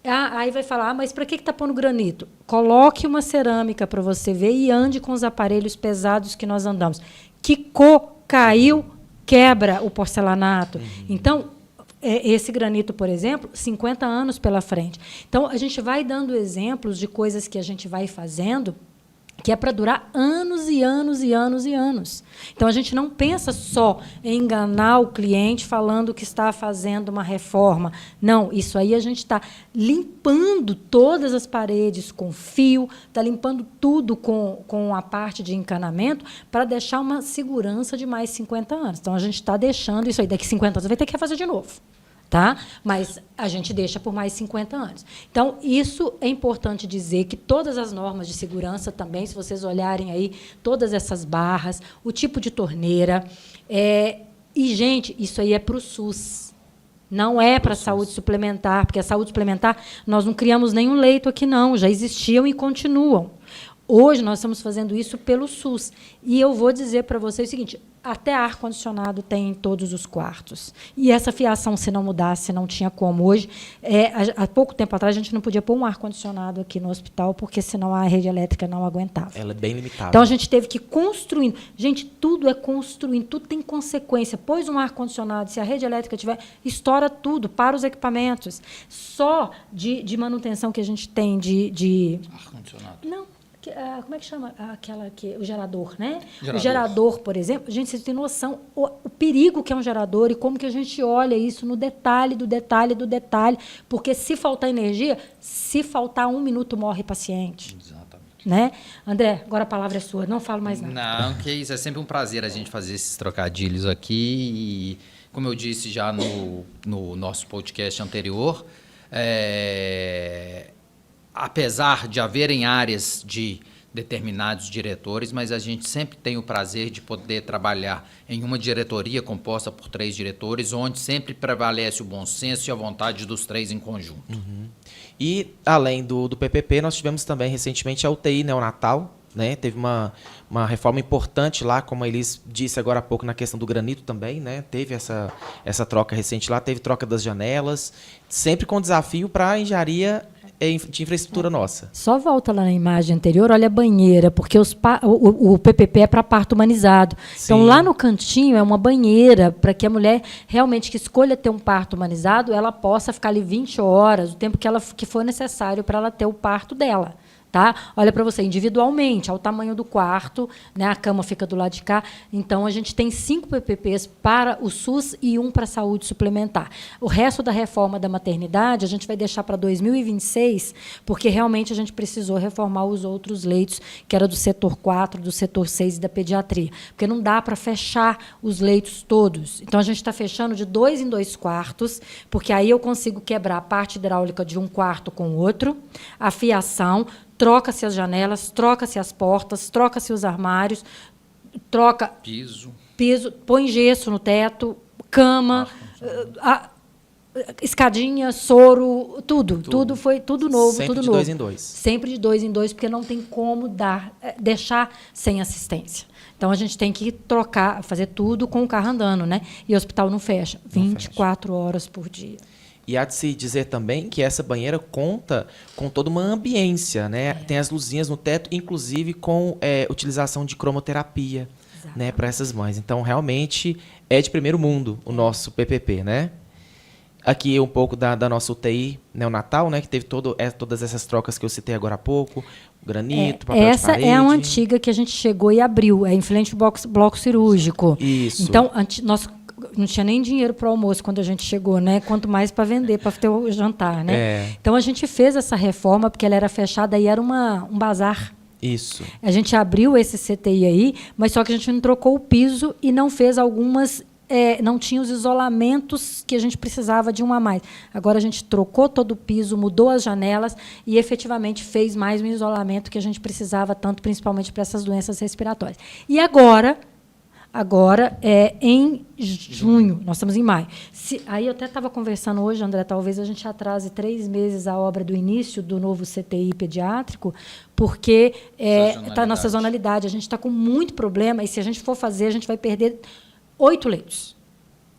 [SPEAKER 3] Aí vai falar, mas para que está pondo granito? Coloque uma cerâmica para você ver e ande com os aparelhos pesados que nós andamos. Quicou, caiu, quebra o porcelanato. Então, esse granito, por exemplo, 50 anos pela frente. Então, a gente vai dando exemplos de coisas que a gente vai fazendo que é para durar anos e anos e anos e anos. Então, a gente não pensa só em enganar o cliente falando que está fazendo uma reforma. Não, isso aí a gente está limpando todas as paredes com fio, está limpando tudo com a parte de encanamento para deixar uma segurança de mais 50 anos. Então, a gente está deixando isso aí. Daqui 50 anos vai ter que fazer de novo. Tá? Mas a gente deixa por mais 50 anos. Então, isso é importante dizer que todas as normas de segurança também, se vocês olharem aí, todas essas barras, o tipo de torneira. E, gente, isso aí é para o SUS. Não é para a saúde suplementar, porque a saúde suplementar, nós não criamos nenhum leito aqui, não. Já existiam e continuam. Hoje, nós estamos fazendo isso pelo SUS. E eu vou dizer para vocês o seguinte, até ar-condicionado tem em todos os quartos. E essa fiação, se não mudasse, não tinha como. Hoje, há pouco tempo atrás, a gente não podia pôr um ar-condicionado aqui no hospital, porque senão a rede elétrica não aguentava.
[SPEAKER 1] Ela é bem limitada.
[SPEAKER 3] Então, a gente teve que ir construindo. Gente, tudo é construindo, tudo tem consequência. Pôs um ar-condicionado, se a rede elétrica tiver, estoura tudo, para os equipamentos. Só de manutenção que a gente tem de...
[SPEAKER 2] Ar-condicionado.
[SPEAKER 3] Não. Como é que chama o gerador, né?
[SPEAKER 2] Gerador.
[SPEAKER 3] O gerador, por exemplo, gente, vocês têm noção o perigo que é um gerador e como que a gente olha isso no detalhe, do detalhe, do detalhe, porque se faltar energia, se faltar 1 minuto, morre paciente.
[SPEAKER 2] Exatamente.
[SPEAKER 3] Né? André, agora a palavra é sua, não falo mais nada.
[SPEAKER 2] Não, que isso, é sempre um prazer a gente fazer esses trocadilhos aqui e, como eu disse já no nosso podcast anterior, apesar de haverem áreas de determinados diretores, mas a gente sempre tem o prazer de poder trabalhar em uma diretoria composta por 3 diretores, onde sempre prevalece o bom senso e a vontade dos 3 em conjunto.
[SPEAKER 1] Uhum. E, além do PPP, nós tivemos também, recentemente, a UTI neonatal, né? Teve uma reforma importante lá, como a Elis disse agora há pouco, na questão do granito também, né? Teve essa troca recente lá, teve troca das janelas, sempre com desafio para a engenharia de infraestrutura nossa.
[SPEAKER 3] Só volta lá na imagem anterior, olha a banheira, porque o PPP é para parto humanizado.
[SPEAKER 1] Sim.
[SPEAKER 3] Então, lá no cantinho é uma banheira para que a mulher realmente que escolha ter um parto humanizado, ela possa ficar ali 20 horas, o tempo que for necessário para ela ter o parto dela. Tá? Olha para você, individualmente, ao tamanho do quarto, né? A cama fica do lado de cá. Então, a gente tem 5 PPPs para o SUS e 1 para a saúde suplementar. O resto da reforma da maternidade, a gente vai deixar para 2026, porque realmente a gente precisou reformar os outros leitos, que era do setor 4, do setor 6 e da pediatria. Porque não dá para fechar os leitos todos. Então, a gente está fechando de 2 em 2 quartos, porque aí eu consigo quebrar a parte hidráulica de um quarto com o outro, a fiação, troca-se as janelas, troca-se as portas, troca-se os armários, troca
[SPEAKER 2] Piso.
[SPEAKER 3] piso, põe gesso no teto, cama, escadinha, soro, tudo foi tudo novo,
[SPEAKER 1] Sempre
[SPEAKER 3] tudo
[SPEAKER 1] de
[SPEAKER 3] novo.
[SPEAKER 1] 2 em 2.
[SPEAKER 3] Sempre de 2 em 2, porque não tem como deixar sem assistência. Então a gente tem que trocar, fazer tudo com o carro andando, né? E o hospital não fecha, 24 horas por dia.
[SPEAKER 1] E há de se dizer também que essa banheira conta com toda uma ambiência, né? Tem as luzinhas no teto, inclusive com utilização de cromoterapia, né, para essas mães. Então, realmente, é de primeiro mundo o nosso PPP, né? Aqui um pouco da nossa UTI neonatal, né, que teve todas essas trocas que eu citei agora há pouco, granito, papel de parede.
[SPEAKER 3] Essa é uma antiga que a gente chegou e abriu, é em frente ao bloco cirúrgico.
[SPEAKER 1] Isso.
[SPEAKER 3] Então, nós não tinha nem dinheiro para o almoço quando a gente chegou, né? Quanto mais para vender, para ter o jantar, né? Então a gente fez essa reforma porque ela era fechada e era um bazar.
[SPEAKER 1] Isso.
[SPEAKER 3] A gente abriu esse CTI aí, mas só que a gente não trocou o piso e não fez algumas, não tinha os isolamentos que a gente precisava de um a mais. Agora a gente trocou todo o piso, mudou as janelas e efetivamente fez mais um isolamento que a gente precisava tanto, principalmente para essas doenças respiratórias. E agora em junho, nós estamos em maio. Aí eu até estava conversando hoje, André, talvez a gente atrase 3 meses a obra do início do novo CTI pediátrico, porque está na sazonalidade. A gente está com muito problema, e se a gente for fazer, a gente vai perder 8 leitos.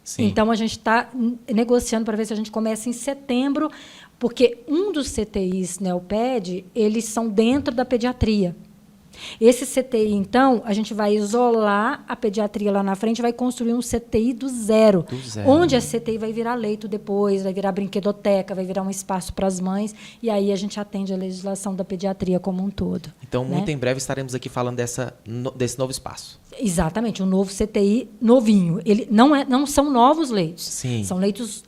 [SPEAKER 1] Sim.
[SPEAKER 3] Então, a gente está negociando para ver se a gente começa em setembro, porque um dos CTIs Neoped, eles são dentro da pediatria. Esse CTI, então, a gente vai isolar a pediatria lá na frente, vai construir um CTI do zero. Onde a CTI vai virar leito depois, vai virar brinquedoteca, vai virar um espaço para as mães, e aí a gente atende a legislação da pediatria como um todo.
[SPEAKER 1] Então,
[SPEAKER 3] né?
[SPEAKER 1] muito em breve estaremos aqui falando desse novo espaço.
[SPEAKER 3] Exatamente, um novo CTI novinho. Ele não são novos leitos.
[SPEAKER 1] Sim.
[SPEAKER 3] São leitos...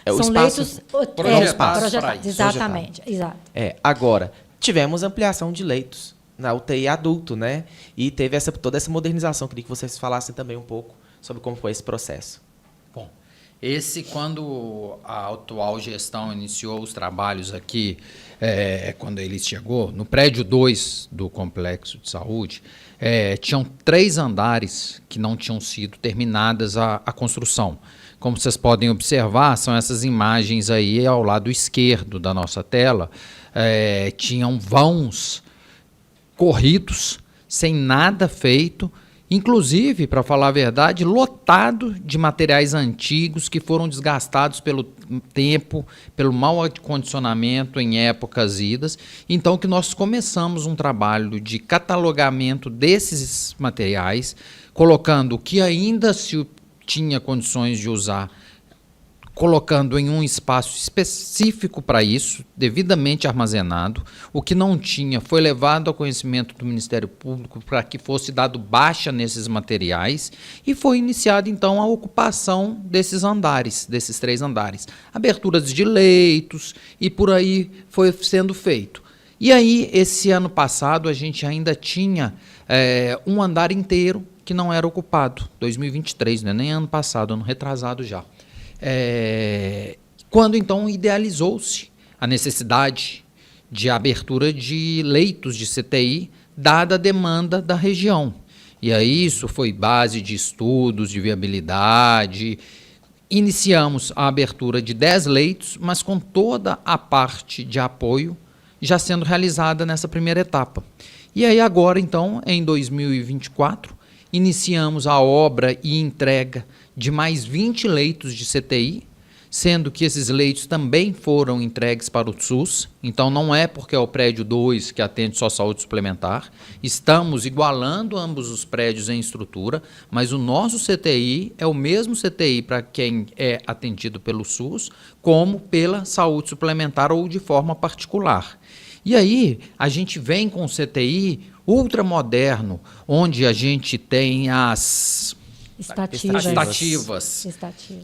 [SPEAKER 1] O
[SPEAKER 3] são
[SPEAKER 1] espaço
[SPEAKER 3] leitos
[SPEAKER 2] projetados.
[SPEAKER 3] Exatamente, exato.
[SPEAKER 1] Agora, tivemos ampliação de leitos na UTI adulto, né? E teve toda essa modernização. Queria que vocês falassem também um pouco sobre como foi esse processo.
[SPEAKER 2] Bom, quando a atual gestão iniciou os trabalhos aqui, quando ele chegou, no prédio 2 do complexo de saúde, tinham 3 andares que não tinham sido terminadas a construção. Como vocês podem observar, são essas imagens aí ao lado esquerdo da nossa tela. Tinham vãos corridos, sem nada feito, inclusive, para falar a verdade, lotado de materiais antigos que foram desgastados pelo tempo, pelo mau acondicionamento em épocas idas. Então, que nós começamos um trabalho de catalogamento desses materiais, colocando o que ainda se tinha condições de usar, colocando em um espaço específico para isso, devidamente armazenado. O que não tinha foi levado ao conhecimento do Ministério Público para que fosse dado baixa nesses materiais e foi iniciada, então, a ocupação desses andares, desses 3 andares. Aberturas de leitos e por aí foi sendo feito. E aí, esse ano passado, a gente ainda tinha um andar inteiro que não era ocupado. 2023, né? Nem ano passado, ano retrasado já. Quando então idealizou-se a necessidade de abertura de leitos de CTI, dada a demanda da região. E aí isso foi base de estudos de viabilidade. Iniciamos a abertura de 10 leitos, mas com toda a parte de apoio já sendo realizada nessa primeira etapa. E aí agora, então, em 2024, iniciamos a obra e entrega de mais 20 leitos de CTI, sendo que esses leitos também foram entregues para o SUS. Então, não é porque é o prédio 2 que atende só saúde suplementar. Estamos igualando ambos os prédios em estrutura, mas o nosso CTI é o mesmo CTI para quem é atendido pelo SUS, como pela saúde suplementar ou de forma particular. E aí, a gente vem com o CTI ultramoderno, onde a gente tem as estativas,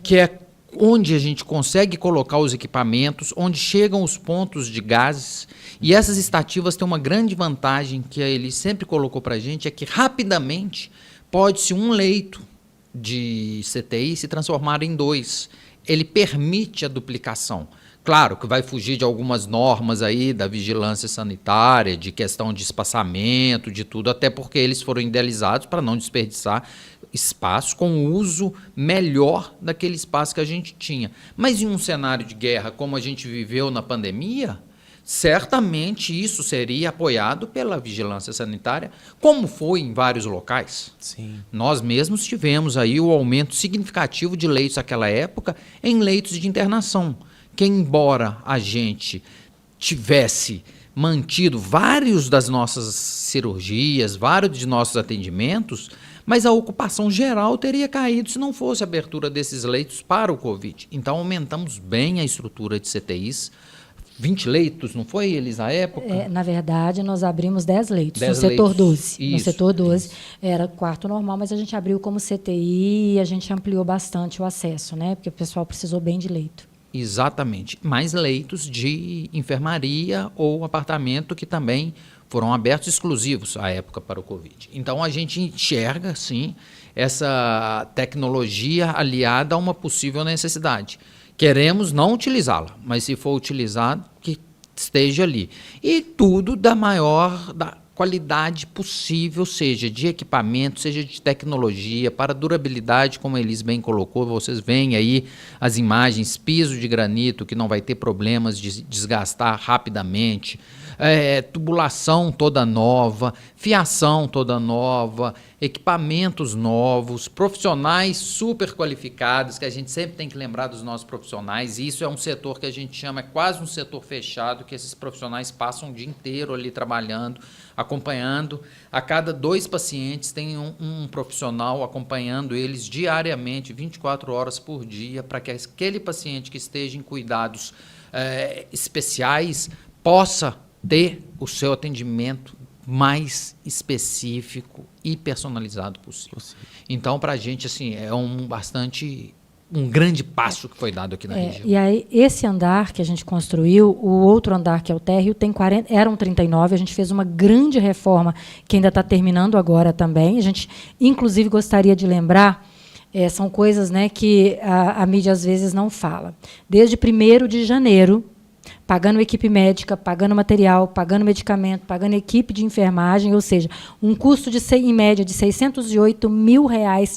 [SPEAKER 2] que é onde a gente consegue colocar os equipamentos, onde chegam os pontos de gases. E essas estativas têm uma grande vantagem que ele sempre colocou para a gente, é que rapidamente pode-se um leito de CTI se transformar em 2. Ele permite a duplicação. Claro que vai fugir de algumas normas aí da vigilância sanitária, de questão de espaçamento, de tudo, até porque eles foram idealizados para não desperdiçar espaço com o uso melhor daquele espaço que a gente tinha. Mas em um cenário de guerra como a gente viveu na pandemia, certamente isso seria apoiado pela vigilância sanitária, como foi em vários locais.
[SPEAKER 1] Sim.
[SPEAKER 2] Nós mesmos tivemos aí o aumento significativo de leitos naquela época em leitos de internação, que embora a gente tivesse mantido vários das nossas cirurgias, vários de nossos atendimentos, mas a ocupação geral teria caído se não fosse a abertura desses leitos para o Covid. Então aumentamos bem a estrutura de CTIs, 20 leitos, não foi, Elis, na época?
[SPEAKER 3] Na verdade, nós abrimos 10 leitos
[SPEAKER 2] 10
[SPEAKER 3] no setor
[SPEAKER 2] leitos.
[SPEAKER 3] 12. No
[SPEAKER 2] Isso,
[SPEAKER 3] setor 12
[SPEAKER 2] isso.
[SPEAKER 3] era quarto normal, mas a gente abriu como CTI e a gente ampliou bastante o acesso, né? Porque o pessoal precisou bem de leito.
[SPEAKER 2] Exatamente. Mais leitos de enfermaria ou apartamento que também foram abertos exclusivos à época para o Covid. Então, a gente enxerga, sim, essa tecnologia aliada a uma possível necessidade. Queremos não utilizá-la, mas se for utilizado, que esteja ali. E tudo da qualidade possível, seja de equipamento, seja de tecnologia, para durabilidade, como a Elis bem colocou, vocês veem aí as imagens, piso de granito, que não vai ter problemas de desgastar rapidamente, tubulação toda nova, fiação toda nova, equipamentos novos, profissionais super qualificados, que a gente sempre tem que lembrar dos nossos profissionais, e isso é um setor que a gente chama, é quase um setor fechado, que esses profissionais passam o dia inteiro ali trabalhando, acompanhando. A cada 2 pacientes tem um profissional acompanhando eles diariamente, 24 horas por dia, para que aquele paciente que esteja em cuidados especiais possa ter o seu atendimento mais específico e personalizado possível. Então, para a gente, assim, é um grande passo que foi dado aqui na região.
[SPEAKER 3] E aí, esse andar que a gente construiu, o outro andar, que é o térreo, tem 40, eram 39, a gente fez uma grande reforma, que ainda está terminando agora também. A gente, inclusive, gostaria de lembrar, são coisas, né, que a mídia às vezes não fala. Desde 1º de janeiro, pagando equipe médica, pagando material, pagando medicamento, pagando equipe de enfermagem, ou seja, um custo em média de R$608 mil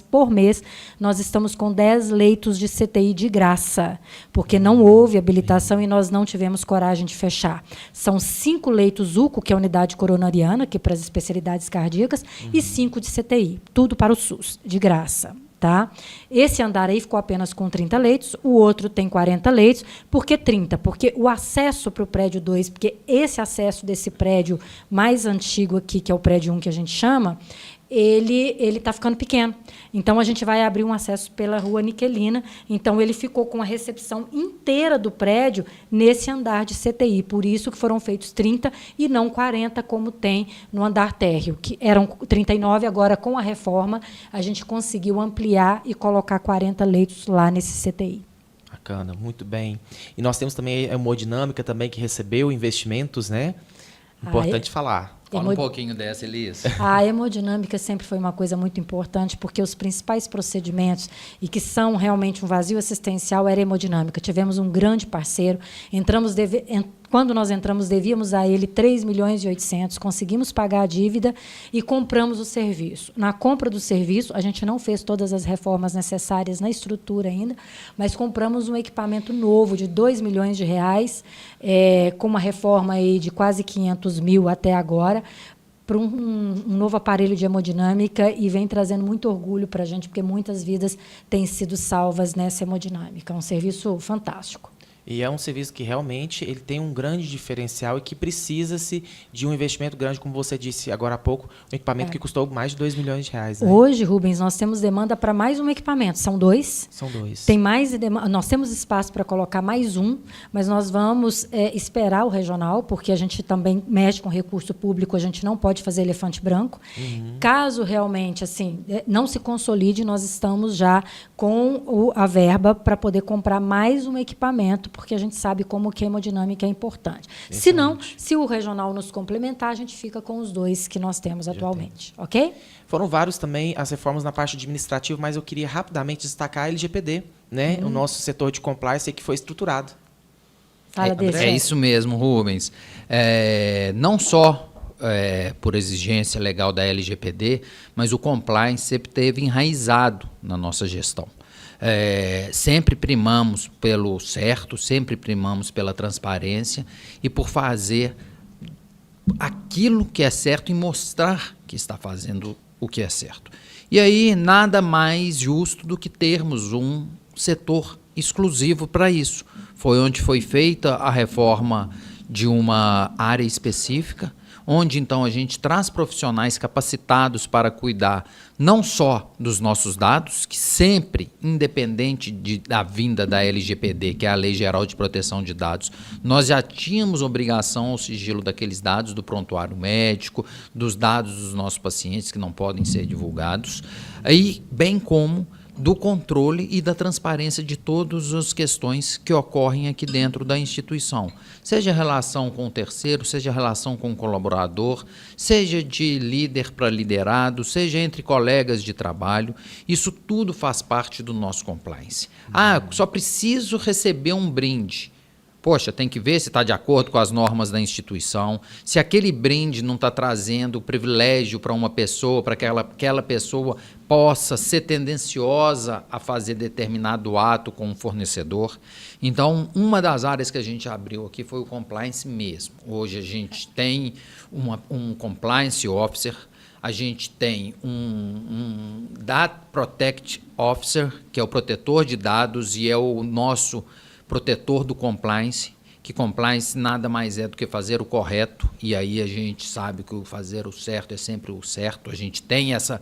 [SPEAKER 3] por mês, nós estamos com 10 leitos de CTI de graça, porque não houve habilitação e nós não tivemos coragem de fechar. São 5 leitos UCO, que é a unidade coronariana, que é para as especialidades cardíacas, e 5 de CTI, tudo para o SUS, de graça. Tá? Esse andar aí ficou apenas com 30 leitos, o outro tem 40 leitos. Por que 30? Porque o acesso para o prédio 2, porque esse acesso desse prédio mais antigo aqui, que é o prédio 1 que a gente chama, ele está ficando pequeno. Então, a gente vai abrir um acesso pela Rua Niquelina. Então, ele ficou com a recepção inteira do prédio nesse andar de CTI. Por isso que foram feitos 30 e não 40, como tem no andar térreo, que eram 39. Agora, com a reforma, a gente conseguiu ampliar e colocar 40 leitos lá nesse CTI.
[SPEAKER 1] Bacana, muito bem. E nós temos também a Hemodinâmica também, que recebeu investimentos, né? Importante falar.
[SPEAKER 2] Fala um pouquinho dessa, Elis.
[SPEAKER 3] A hemodinâmica sempre foi uma coisa muito importante, porque os principais procedimentos, e que são realmente um vazio assistencial, era a hemodinâmica. Tivemos um grande parceiro, quando nós entramos, devíamos a ele 3.800.000, conseguimos pagar a dívida e compramos o serviço. Na compra do serviço, a gente não fez todas as reformas necessárias na estrutura ainda, mas compramos um equipamento novo de R$2 milhões, com uma reforma aí de quase 500 mil até agora, para um novo aparelho de hemodinâmica, e vem trazendo muito orgulho para a gente, porque muitas vidas têm sido salvas nessa hemodinâmica. É um serviço fantástico.
[SPEAKER 1] E é um serviço que realmente ele tem um grande diferencial e que precisa-se de um investimento grande, como você disse agora há pouco, um equipamento que custou mais de R$2 milhões. Né?
[SPEAKER 3] Hoje, Rubens, nós temos demanda para mais um equipamento. São 2.
[SPEAKER 1] São 2.
[SPEAKER 3] Tem mais demanda. Nós temos espaço para colocar mais um, mas nós vamos esperar o regional, porque a gente também mexe com recurso público, a gente não pode fazer elefante branco. Caso realmente assim não se consolide, nós estamos já com a verba para poder comprar mais um equipamento, porque a gente sabe como que a hemodinâmica é importante. Se não, se o regional nos complementar, a gente fica com os 2 que nós temos atualmente. Ok?
[SPEAKER 1] Foram vários também as reformas na parte administrativa, mas eu queria rapidamente destacar a LGPD, né? O nosso setor de compliance que foi estruturado.
[SPEAKER 3] Fala desse.
[SPEAKER 2] É isso mesmo, Rubens. Não só por exigência legal da LGPD, mas o compliance sempre esteve enraizado na nossa gestão. Sempre primamos pelo certo, sempre primamos pela transparência e por fazer aquilo que é certo e mostrar que está fazendo o que é certo. E aí, nada mais justo do que termos um setor exclusivo para isso. Foi onde foi feita a reforma de uma área específica, onde então a gente traz profissionais capacitados para cuidar não só dos nossos dados, que sempre, independente da vinda da LGPD, que é a Lei Geral de Proteção de Dados, nós já tínhamos obrigação ao sigilo daqueles dados do prontuário médico, dos dados dos nossos pacientes que não podem ser divulgados, aí, bem como do controle e da transparência de todas as questões que ocorrem aqui dentro da instituição. Seja relação com o terceiro, seja relação com o colaborador, seja de líder para liderado, seja entre colegas de trabalho, isso tudo faz parte do nosso compliance. Só preciso receber um brinde. Poxa, tem que ver se está de acordo com as normas da instituição, se aquele brinde não está trazendo privilégio para uma pessoa, para que aquela pessoa possa ser tendenciosa a fazer determinado ato com um fornecedor. Então, uma das áreas que a gente abriu aqui foi o compliance mesmo. Hoje a gente tem um compliance officer, a gente tem um Data Protect Officer, que é o protetor de dados e é o nosso protetor do compliance, que compliance nada mais é do que fazer o correto, e aí a gente sabe que o fazer o certo é sempre o certo, a gente tem esse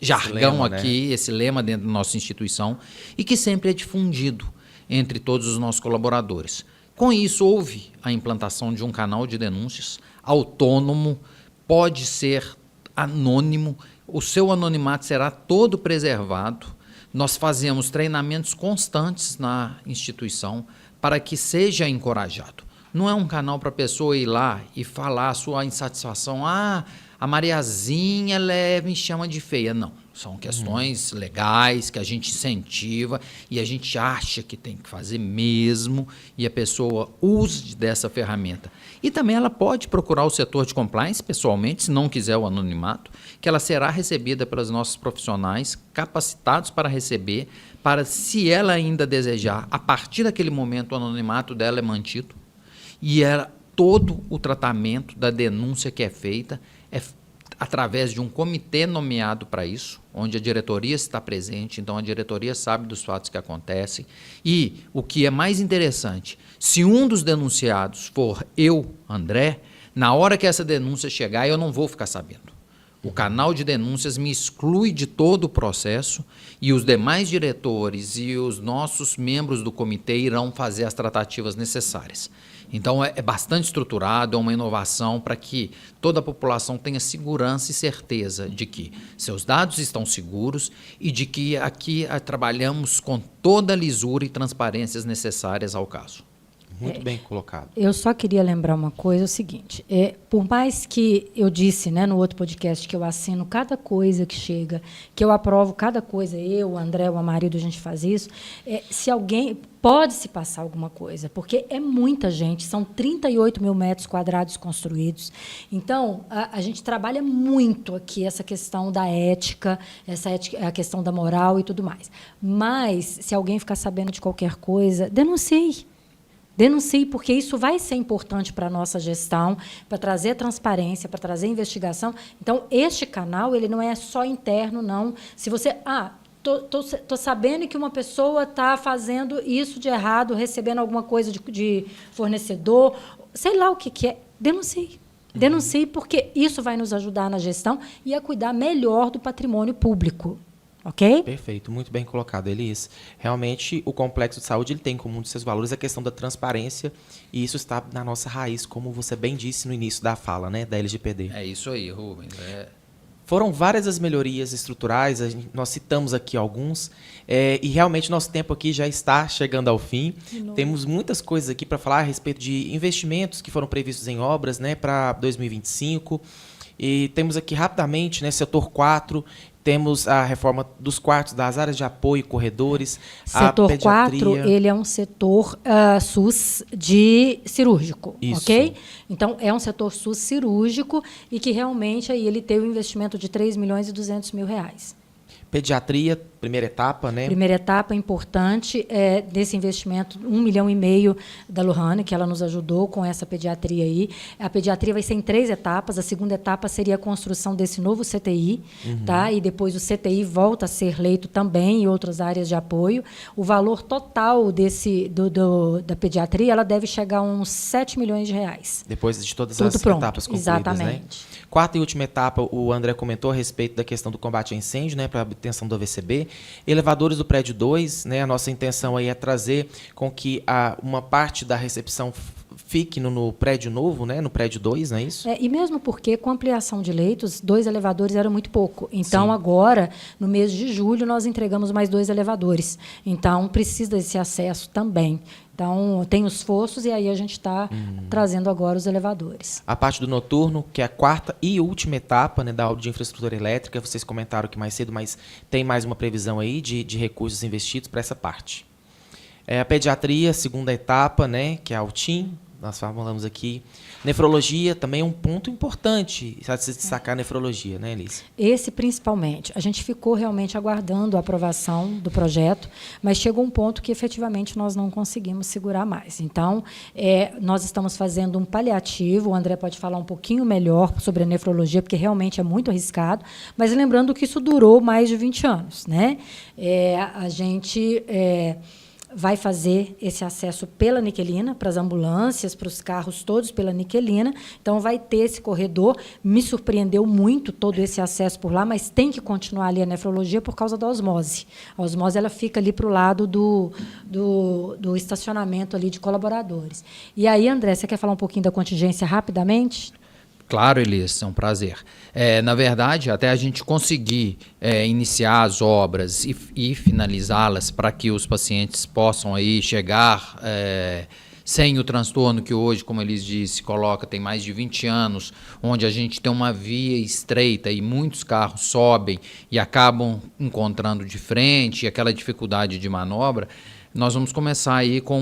[SPEAKER 2] jargão lema, aqui, né? Esse lema dentro da nossa instituição, e que sempre é difundido entre todos os nossos colaboradores. Com isso, houve a implantação de um canal de denúncias autônomo, pode ser anônimo, o seu anonimato será todo preservado. Nós fazemos treinamentos constantes na instituição para que seja encorajado. Não é um canal para a pessoa ir lá e falar a sua insatisfação. A Mariazinha me chama de feia. Não, são questões legais que a gente incentiva e a gente acha que tem que fazer mesmo e a pessoa use dessa ferramenta. E também ela pode procurar o setor de compliance pessoalmente, se não quiser o anonimato, que ela será recebida pelos nossos profissionais capacitados para receber, para, se ela ainda desejar, a partir daquele momento o anonimato dela é mantido e todo o tratamento da denúncia que é feita é através de um comitê nomeado para isso, onde a diretoria está presente, então a diretoria sabe dos fatos que acontecem. E o que é mais interessante, se um dos denunciados for eu, André, na hora que essa denúncia chegar, eu não vou ficar sabendo. O canal de denúncias me exclui de todo o processo e os demais diretores e os nossos membros do comitê irão fazer as tratativas necessárias. Então, é bastante estruturado, é uma inovação para que toda a população tenha segurança e certeza de que seus dados estão seguros e de que aqui trabalhamos com toda a lisura e transparências necessárias ao caso.
[SPEAKER 1] Muito bem colocado.
[SPEAKER 3] Eu só queria lembrar uma coisa, o seguinte, por mais que eu disse, né, no outro podcast que eu assino cada coisa que chega, que eu aprovo cada coisa, eu, o André, o Amarido, a gente faz isso, se alguém pode se passar alguma coisa, porque é muita gente, são 38 mil metros quadrados construídos. Então, a gente trabalha muito aqui essa questão da ética, a questão da moral e tudo mais. Mas, se alguém ficar sabendo de qualquer coisa, denuncie. Denuncie, porque isso vai ser importante para a nossa gestão, para trazer transparência, para trazer investigação. Então, este canal ele não é só interno, não. Se você... Tô sabendo que uma pessoa está fazendo isso de errado, recebendo alguma coisa de fornecedor, sei lá o que é, denuncie. Denuncie, porque isso vai nos ajudar na gestão e a cuidar melhor do patrimônio público. Ok?
[SPEAKER 1] Perfeito, muito bem colocado, Elis. Realmente, o complexo de saúde ele tem como um de seus valores a questão da transparência, e isso está na nossa raiz, como você bem disse no início da fala, né, da LGPD.
[SPEAKER 2] É isso aí, Rubens.
[SPEAKER 1] Foram várias as melhorias estruturais, nós citamos aqui alguns, e realmente nosso tempo aqui já está chegando ao fim. Temos muitas coisas aqui para falar a respeito de investimentos que foram previstos em obras, né, para 2025. E temos aqui rapidamente, né, setor 4, Temos a reforma dos quartos, das áreas de apoio, corredores, a
[SPEAKER 3] Setor 4,
[SPEAKER 1] pediatria.
[SPEAKER 3] ele é um setor SUS de cirúrgico,
[SPEAKER 1] Isso.
[SPEAKER 3] ok? Então, é um setor SUS cirúrgico e que realmente aí ele teve um investimento de R$3.200.000.
[SPEAKER 1] Pediatria, primeira etapa, né?
[SPEAKER 3] Primeira etapa importante desse investimento, 1,5 milhão da Lohane, que ela nos ajudou com essa pediatria aí. A pediatria vai ser em 3 etapas. A segunda etapa seria a construção desse novo CTI, tá? E depois o CTI volta a ser leito também em outras áreas de apoio. O valor total da pediatria, ela deve chegar a uns R$7 milhões.
[SPEAKER 1] Depois de todas
[SPEAKER 3] Tudo
[SPEAKER 1] as
[SPEAKER 3] pronto,
[SPEAKER 1] etapas concluídas,
[SPEAKER 3] exatamente.
[SPEAKER 1] né? Quarta e última etapa, o André comentou a respeito da questão do combate a incêndio, né, para a obtenção do AVCB. Elevadores do prédio 2, né, a nossa intenção aí é trazer com que uma parte da recepção fique no prédio novo, né, no prédio 2, não é isso?
[SPEAKER 3] E mesmo porque, com ampliação de leitos, 2 elevadores era muito pouco. Então,
[SPEAKER 1] Sim.
[SPEAKER 3] agora, no mês de julho, nós entregamos mais 2 elevadores. Então, precisa desse acesso também. Então, tem os fossos e aí a gente está trazendo agora os elevadores.
[SPEAKER 1] A parte do noturno, que é a quarta e última etapa, né, da obra de infraestrutura elétrica, vocês comentaram aqui mais cedo, mas tem mais uma previsão aí de recursos investidos para essa parte. A pediatria, segunda etapa, né, que é a UTIM, nós falamos aqui. Nefrologia também é um ponto importante, se destacar a nefrologia, né, Elise?
[SPEAKER 3] Esse, principalmente. A gente ficou realmente aguardando a aprovação do projeto, mas chegou um ponto que, efetivamente, nós não conseguimos segurar mais. Então, nós estamos fazendo um paliativo, o André pode falar um pouquinho melhor sobre a nefrologia, porque realmente é muito arriscado, mas lembrando que isso durou mais de 20 anos. Né? A gente vai fazer esse acesso pela niquelina, para as ambulâncias, para os carros todos pela niquelina. Então, vai ter esse corredor. Me surpreendeu muito todo esse acesso por lá, mas tem que continuar ali a nefrologia por causa da osmose. A osmose ela fica ali para o lado do estacionamento ali de colaboradores. E aí, André, você quer falar um pouquinho da contingência rapidamente?
[SPEAKER 2] Claro, Elias, é um prazer. Na verdade, até a gente conseguir iniciar as obras e finalizá-las para que os pacientes possam aí chegar sem o transtorno que hoje, como eles disse, coloca, tem mais de 20 anos, onde a gente tem uma via estreita e muitos carros sobem e acabam encontrando de frente, e aquela dificuldade de manobra. Nós vamos começar aí com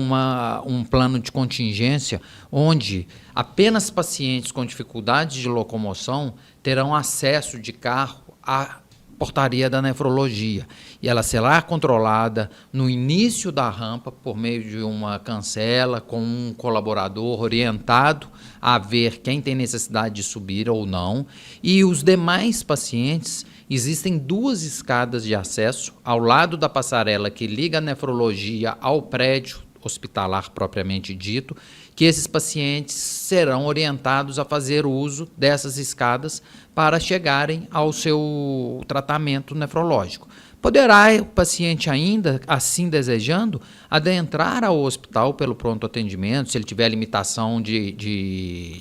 [SPEAKER 2] um plano de contingência, onde apenas pacientes com dificuldade de locomoção terão acesso de carro à portaria da nefrologia. E ela será controlada no início da rampa por meio de uma cancela com um colaborador orientado a ver quem tem necessidade de subir ou não. E os demais pacientes, existem 2 escadas de acesso ao lado da passarela que liga a nefrologia ao prédio hospitalar propriamente dito, que esses pacientes serão orientados a fazer uso dessas escadas para chegarem ao seu tratamento nefrológico. Poderá o paciente ainda, assim desejando, adentrar ao hospital pelo pronto atendimento, se ele tiver limitação de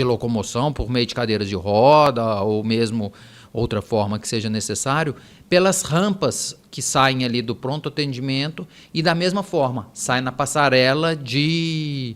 [SPEAKER 2] locomoção por meio de cadeiras de roda ou mesmo outra forma que seja necessário, pelas rampas que saem ali do pronto atendimento e da mesma forma, sai na passarela que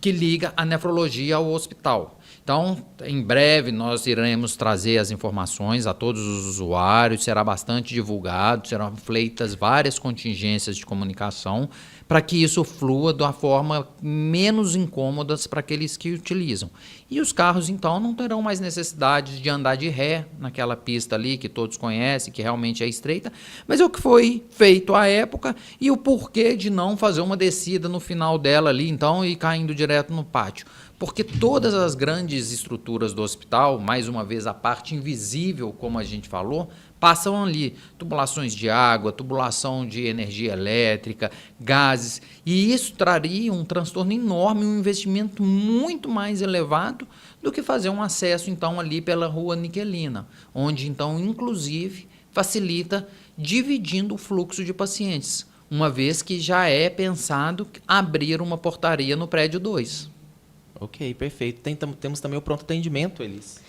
[SPEAKER 2] liga a nefrologia ao hospital. Então, em breve, nós iremos trazer as informações a todos os usuários, será bastante divulgado, serão feitas várias contingências de comunicação para que isso flua de uma forma menos incômoda para aqueles que utilizam. E os carros, então, não terão mais necessidade de andar de ré naquela pista ali que todos conhecem, que realmente é estreita, mas é o que foi feito à época e o porquê de não fazer uma descida no final dela ali, então, e caindo direto no pátio. Porque todas as grandes estruturas do hospital, mais uma vez a parte invisível, como a gente falou, passam ali tubulações de água, tubulação de energia elétrica, gases, e isso traria um transtorno enorme, um investimento muito mais elevado do que fazer um acesso, então, ali pela rua Niquelina, onde, então, inclusive, facilita dividindo o fluxo de pacientes, uma vez que já é pensado abrir uma portaria no prédio 2.
[SPEAKER 1] Ok, perfeito. Temos também o pronto atendimento, Elis.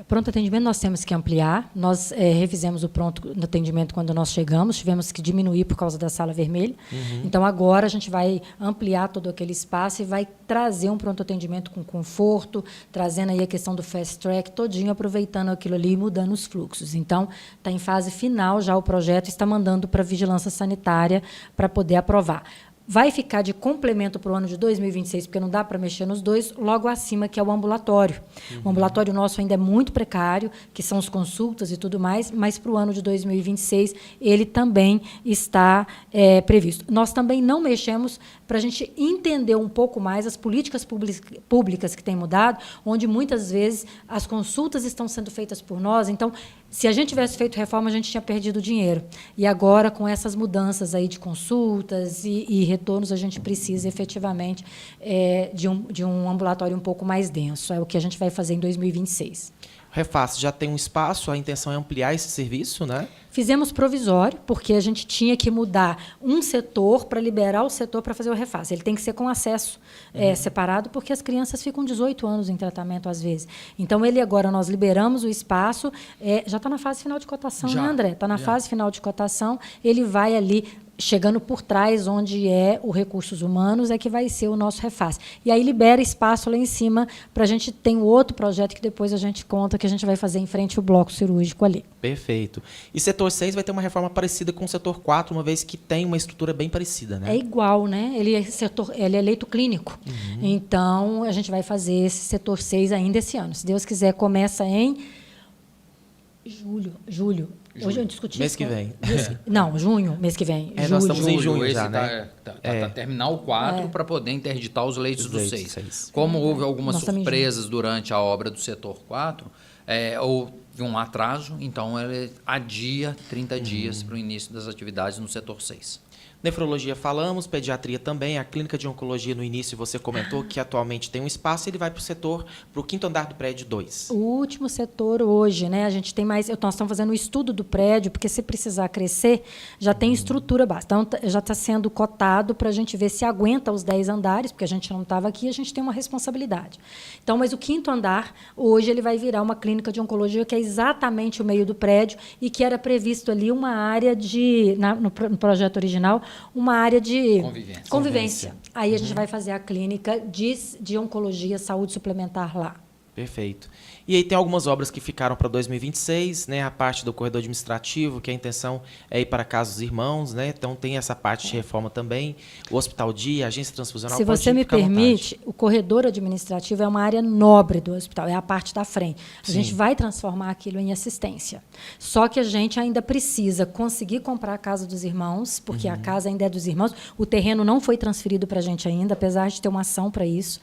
[SPEAKER 3] Pronto atendimento nós temos que ampliar. Nós refizemos o pronto atendimento quando nós chegamos, tivemos que diminuir por causa da sala vermelha. Então, agora a gente vai ampliar todo aquele espaço e vai trazer um pronto atendimento com conforto, trazendo aí a questão do fast track todinho, aproveitando aquilo ali e mudando os fluxos. Então, está em fase final já o projeto, está mandando para a Vigilância Sanitária para poder aprovar. Vai ficar de complemento para o ano de 2026, porque não dá para mexer nos dois, logo acima, que é o ambulatório. O ambulatório nosso ainda é muito precário, que são as consultas e tudo mais, mas para o ano de 2026 ele também está previsto. Nós também não mexemos para a gente entender um pouco mais as políticas públicas que têm mudado, onde muitas vezes as consultas estão sendo feitas por nós. Então, se a gente tivesse feito reforma, a gente tinha perdido dinheiro. E agora, com essas mudanças aí de consultas e retornos, a gente precisa efetivamente de um ambulatório um pouco mais denso. É o que a gente vai fazer em 2026.
[SPEAKER 1] Reface já tem um espaço, a intenção é ampliar esse serviço, né?
[SPEAKER 3] Fizemos provisório, porque a gente tinha que mudar um setor para liberar o setor para fazer o Reface. Ele tem que ser com acesso separado, porque as crianças ficam 18 anos em tratamento, às vezes. Então, agora nós liberamos o espaço, já está na fase final de cotação, né, André? Está na fase final de cotação, ele vai ali, chegando por trás, onde o Recursos Humanos, que vai ser o nosso Reface. E aí libera espaço lá em cima para a gente ter um outro projeto que depois a gente conta, que a gente vai fazer em frente ao bloco cirúrgico ali.
[SPEAKER 1] Perfeito. E setor 6 vai ter uma reforma parecida com o setor 4, uma vez que tem uma estrutura bem parecida, né?
[SPEAKER 3] É igual, né? Ele é leito clínico. Então, a gente vai fazer esse setor 6 ainda esse ano. Se Deus quiser, começa em julho. Hoje eu discuti
[SPEAKER 1] mês que vem.
[SPEAKER 3] Não, junho, mês que vem.
[SPEAKER 1] Nós estamos em junho
[SPEAKER 2] esse
[SPEAKER 1] já, né?
[SPEAKER 2] Tá terminar o 4 para poder interditar os leitos do 6. Como houve algumas surpresas durante a obra do setor 4, houve um atraso, então ele adia 30 dias para o início das atividades no setor 6.
[SPEAKER 1] Nefrologia falamos, pediatria também, a clínica de oncologia no início você comentou que atualmente tem um espaço, ele vai para o 5º andar do prédio 2.
[SPEAKER 3] O último setor hoje, né? A gente tem mais. Nós estamos fazendo um estudo do prédio, porque se precisar crescer, já tem estrutura básica. Então, já está sendo cotado para a gente ver se aguenta os 10 andares, porque a gente não estava aqui, a gente tem uma responsabilidade. Então, mas o 5º andar, hoje, ele vai virar uma clínica de oncologia, que é exatamente o meio do prédio, e que era previsto ali uma área no projeto original, uma área de convivência. Aí a gente vai fazer a clínica de oncologia, saúde suplementar lá.
[SPEAKER 1] Perfeito. E aí tem algumas obras que ficaram para 2026, né? A parte do corredor administrativo, que a intenção é ir para Casa dos Irmãos, né? Então tem essa parte de reforma também. O Hospital Dia, a agência transfusional.
[SPEAKER 3] Se você me permite, o corredor administrativo é uma área nobre do hospital, é a parte da frente. A gente vai transformar aquilo em assistência. Só que a gente ainda precisa conseguir comprar a Casa dos Irmãos, porque a casa ainda é dos irmãos. O terreno não foi transferido para a gente ainda, apesar de ter uma ação para isso.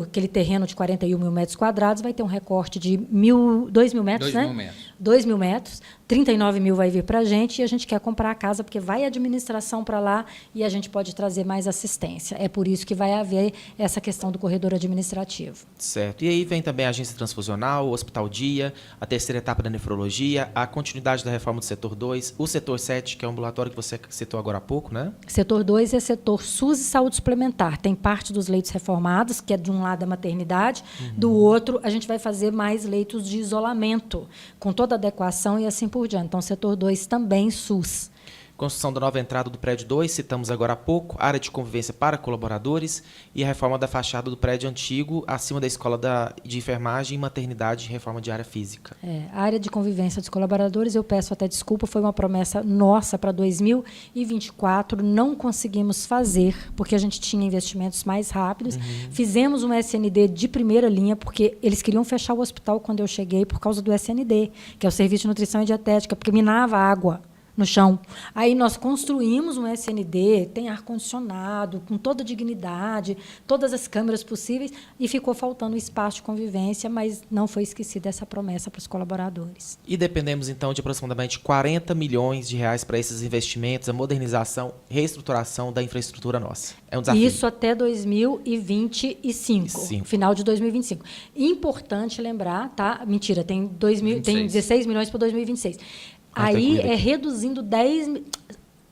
[SPEAKER 3] Aquele terreno de 41 mil metros quadrados vai ter um recorte de 2 mil metros, 2 mil metros. 39 mil vai vir para a gente e a gente quer comprar a casa porque vai a administração para lá e a gente pode trazer mais assistência. É por isso que vai haver essa questão do corredor administrativo.
[SPEAKER 1] Certo. E aí vem também a agência transfusional, o Hospital Dia, a terceira etapa da nefrologia, a continuidade da reforma do setor 2, o setor 7, que é o ambulatório que você citou agora há pouco, né?
[SPEAKER 3] Setor 2 é setor SUS e saúde suplementar. Tem parte dos leitos reformados, que é de um lado a maternidade, do outro a gente vai fazer mais leitos de isolamento, com toda a adequação e assim por diante. Então, setor 2 também SUS.
[SPEAKER 1] Construção da nova entrada do prédio 2, citamos agora há pouco, área de convivência para colaboradores e a reforma da fachada do prédio antigo, acima da escola de enfermagem, maternidade e reforma de área física.
[SPEAKER 3] A área de convivência dos colaboradores, eu peço até desculpa, foi uma promessa nossa para 2024, não conseguimos fazer, porque a gente tinha investimentos mais rápidos. Fizemos um SND de primeira linha, porque eles queriam fechar o hospital quando eu cheguei por causa do SND, que é o Serviço de Nutrição e Dietética, porque minava água no chão. Aí nós construímos um SND, tem ar-condicionado, com toda a dignidade, todas as câmeras possíveis, e ficou faltando espaço de convivência, mas não foi esquecida essa promessa para os colaboradores.
[SPEAKER 1] E dependemos, então, de aproximadamente 40 milhões de reais para esses investimentos, a modernização, reestruturação da infraestrutura nossa. É um desafio.
[SPEAKER 3] Isso até 2025, final de 2025. Importante lembrar, tá? Mentira, tem 16 milhões para 2026. Aí reduzindo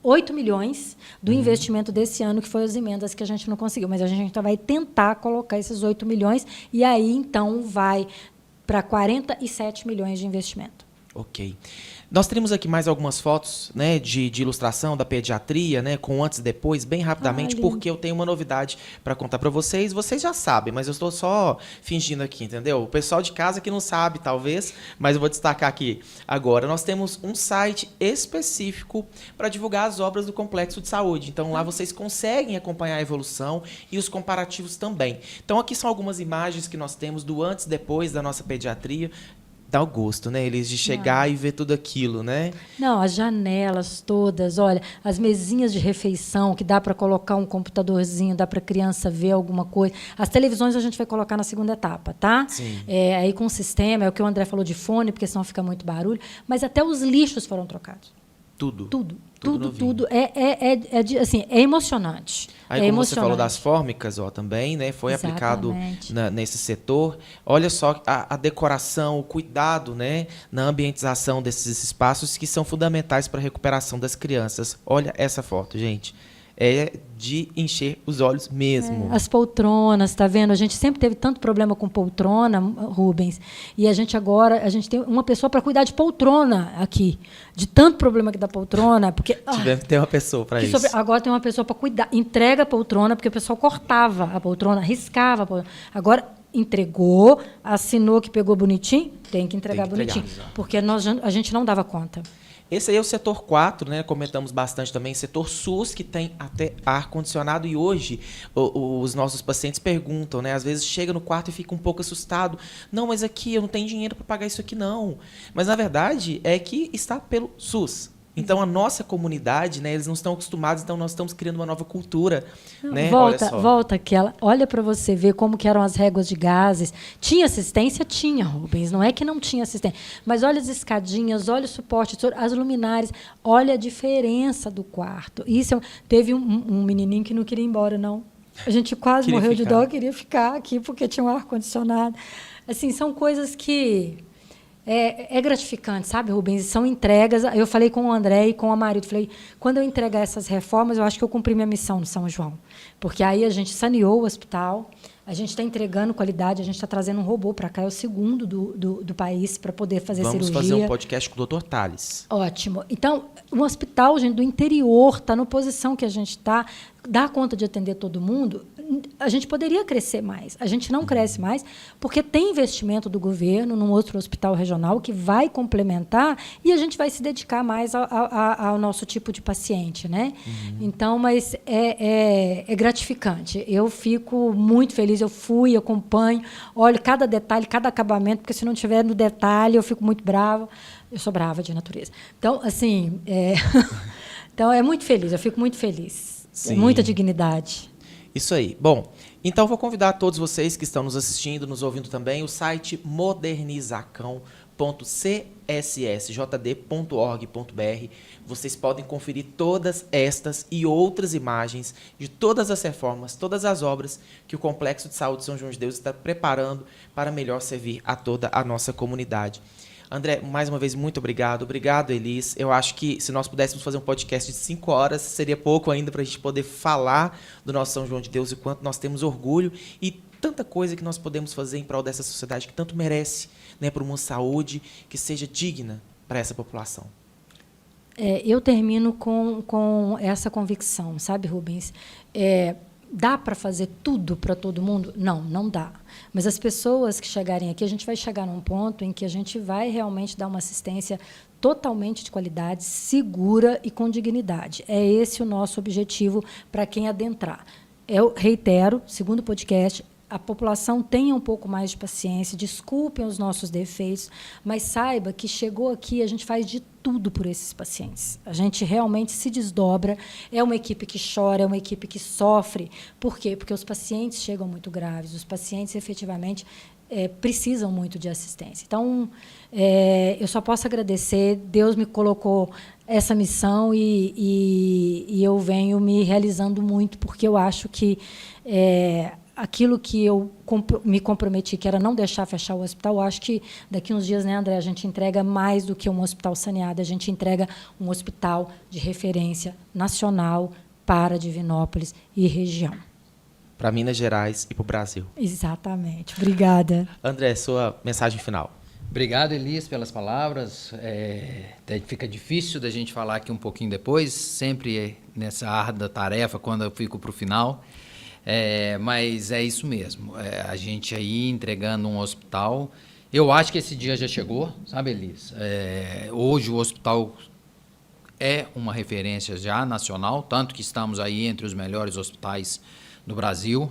[SPEAKER 3] 8 milhões do investimento desse ano, que foi as emendas que a gente não conseguiu. Mas a gente vai tentar colocar esses 8 milhões e aí, então, vai para 47 milhões de investimento.
[SPEAKER 1] Ok. Nós temos aqui mais algumas fotos, né, de ilustração da pediatria, né, com antes e depois, bem rapidamente, porque eu tenho uma novidade para contar para vocês. Vocês já sabem, mas eu estou só fingindo aqui, entendeu? O pessoal de casa que não sabe, talvez, mas eu vou destacar aqui agora. Nós temos um site específico para divulgar as obras do Complexo de Saúde. Então, lá vocês conseguem acompanhar a evolução e os comparativos também. Então, aqui são algumas imagens que nós temos do antes e depois da nossa pediatria. Dá o gosto, né, Elis, de chegar e ver tudo aquilo, né?
[SPEAKER 3] Não, as janelas todas, olha, as mesinhas de refeição, que dá para colocar um computadorzinho, dá para a criança ver alguma coisa. As televisões a gente vai colocar na segunda etapa, tá?
[SPEAKER 1] Sim.
[SPEAKER 3] Aí com o sistema, é o que o André falou de fone, porque senão fica muito barulho, mas até os lixos foram trocados.
[SPEAKER 1] Tudo.
[SPEAKER 3] Tudo. Assim, é emocionante.
[SPEAKER 1] Aí, como você falou das fórmicas, também, né, foi aplicado nesse setor. Olha só a decoração, o cuidado, né, na ambientização desses espaços que são fundamentais para a recuperação das crianças. Olha essa foto, gente. É de encher os olhos mesmo.
[SPEAKER 3] As poltronas, tá vendo? A gente sempre teve tanto problema com poltrona, Rubens, e a gente tem uma pessoa para cuidar de poltrona aqui, de tanto problema que dá poltrona, porque
[SPEAKER 1] tivemos que ter uma pessoa para isso.
[SPEAKER 3] Agora tem uma pessoa para cuidar, entrega a poltrona, porque o pessoal cortava a poltrona, riscava a poltrona. Agora entregou, assinou que pegou bonitinho, tem que entregar bonitinho, porque a gente não dava conta.
[SPEAKER 1] Esse aí é o setor 4, né? Comentamos bastante também, setor SUS, que tem até ar-condicionado. E hoje os nossos pacientes perguntam, né? Às vezes chega no quarto e fica um pouco assustado. Não, mas aqui eu não tenho dinheiro para pagar isso aqui, não. Mas, na verdade, é que está pelo SUS. Então, a nossa comunidade, né, eles não estão acostumados, então nós estamos criando uma nova cultura. Né?
[SPEAKER 3] Volta aquela. Olha para você ver como que eram as réguas de gases. Tinha assistência? Tinha, Rubens. Não é que não tinha assistência. Mas olha as escadinhas, olha o suporte, as luminárias, olha a diferença do quarto. Teve um menininho que não queria ir embora, não. A gente quase morreu de dó, queria ficar aqui porque tinha um ar-condicionado. Assim, são coisas que... É gratificante, sabe, Rubens? São entregas. Eu falei com o André e com a Marilda, falei, quando eu entregar essas reformas, eu acho que eu cumpri minha missão no São João. Porque aí a gente saneou o hospital, a gente está entregando qualidade, a gente está trazendo um robô para cá, é o segundo do país para poder fazer cirurgia.
[SPEAKER 1] Vamos fazer um podcast com o Dr. Thales.
[SPEAKER 3] Ótimo. Então, um hospital, gente, do interior, está na posição que a gente está, dá conta de atender todo mundo. A gente poderia crescer mais. A gente não cresce mais porque tem investimento do governo num outro hospital regional que vai complementar e a gente vai se dedicar mais ao nosso tipo de paciente, né? Então, mas é gratificante. Eu fico muito feliz. Eu acompanho, olho cada detalhe, cada acabamento, porque se não tiver no detalhe, eu fico muito brava. Eu sou brava de natureza. Então, assim, então é muito feliz. Eu fico muito feliz.
[SPEAKER 1] Sim.
[SPEAKER 3] Muita dignidade.
[SPEAKER 1] Isso aí. Bom, então vou convidar todos vocês que estão nos assistindo, nos ouvindo também, o site modernizacão.cssjd.org.br. Vocês podem conferir todas estas e outras imagens de todas as reformas, todas as obras que o Complexo de Saúde São João de Deus está preparando para melhor servir a toda a nossa comunidade. André, mais uma vez, muito obrigado. Obrigado, Elis. Eu acho que se nós pudéssemos fazer um podcast de 5 horas, seria pouco ainda para a gente poder falar do nosso São João de Deus e quanto nós temos orgulho e tanta coisa que nós podemos fazer em prol dessa sociedade que tanto merece, né, por uma saúde que seja digna para essa população.
[SPEAKER 3] Eu termino com essa convicção, sabe, Rubens? Dá para fazer tudo para todo mundo? Não, não dá. Mas as pessoas que chegarem aqui, a gente vai chegar num ponto em que a gente vai realmente dar uma assistência totalmente de qualidade, segura e com dignidade. É esse o nosso objetivo para quem adentrar. Eu reitero, segundo o podcast, a população tenha um pouco mais de paciência, desculpem os nossos defeitos, mas saiba que chegou aqui, a gente faz de tudo por esses pacientes. A gente realmente se desdobra, é uma equipe que chora, é uma equipe que sofre. Por quê? Porque os pacientes chegam muito graves, os pacientes efetivamente precisam muito de assistência. Então, eu só posso agradecer, Deus me colocou essa missão e eu venho me realizando muito, porque eu acho que aquilo que eu me comprometi, que era não deixar fechar o hospital, eu acho que daqui uns dias, né, André, a gente entrega mais do que um hospital saneado, a gente entrega um hospital de referência nacional para Divinópolis e região.
[SPEAKER 1] para Minas Gerais e para o Brasil.
[SPEAKER 3] Exatamente. Obrigada.
[SPEAKER 1] André, sua mensagem final.
[SPEAKER 2] Obrigado, Elis, pelas palavras. Fica difícil da gente falar aqui um pouquinho depois, sempre nessa árdua tarefa, quando eu fico para o final. Mas é isso mesmo. A gente aí entregando um hospital. Eu acho que esse dia já chegou, sabe, Elis? Hoje o hospital é uma referência já nacional, tanto que estamos aí entre os melhores hospitais do Brasil.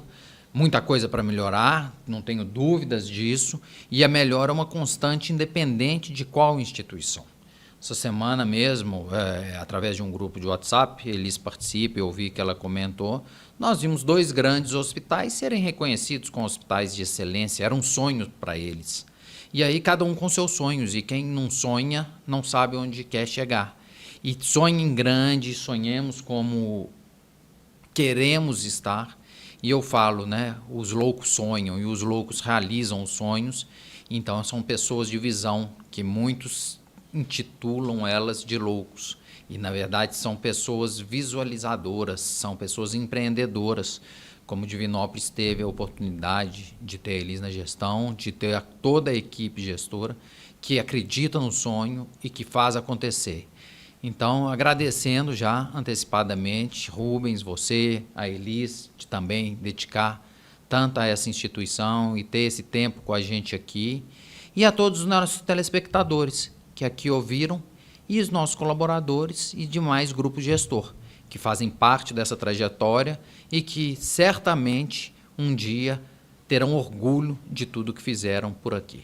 [SPEAKER 2] Muita coisa para melhorar, não tenho dúvidas disso, e a melhora é uma constante independente de qual instituição. Essa semana mesmo, através de um grupo de WhatsApp, Elis participa, eu vi que ela comentou, nós vimos 2 grandes hospitais serem reconhecidos como hospitais de excelência, era um sonho para eles. E aí cada um com seus sonhos, e quem não sonha não sabe onde quer chegar. E sonhem grande, sonhemos como queremos estar. E eu falo, né, os loucos sonham e os loucos realizam os sonhos. Então são pessoas de visão, que muitos intitulam elas de loucos. E na verdade são pessoas visualizadoras, são pessoas empreendedoras. Como Divinópolis teve a oportunidade de ter a Elis na gestão, de ter toda a equipe gestora que acredita no sonho e que faz acontecer. Então, agradecendo já antecipadamente, Rubens, você, a Elis, de também dedicar tanto a essa instituição e ter esse tempo com a gente aqui, e a todos os nossos telespectadores que aqui ouviram, e os nossos colaboradores e demais grupos gestor, que fazem parte dessa trajetória e que certamente um dia terão orgulho de tudo que fizeram por aqui.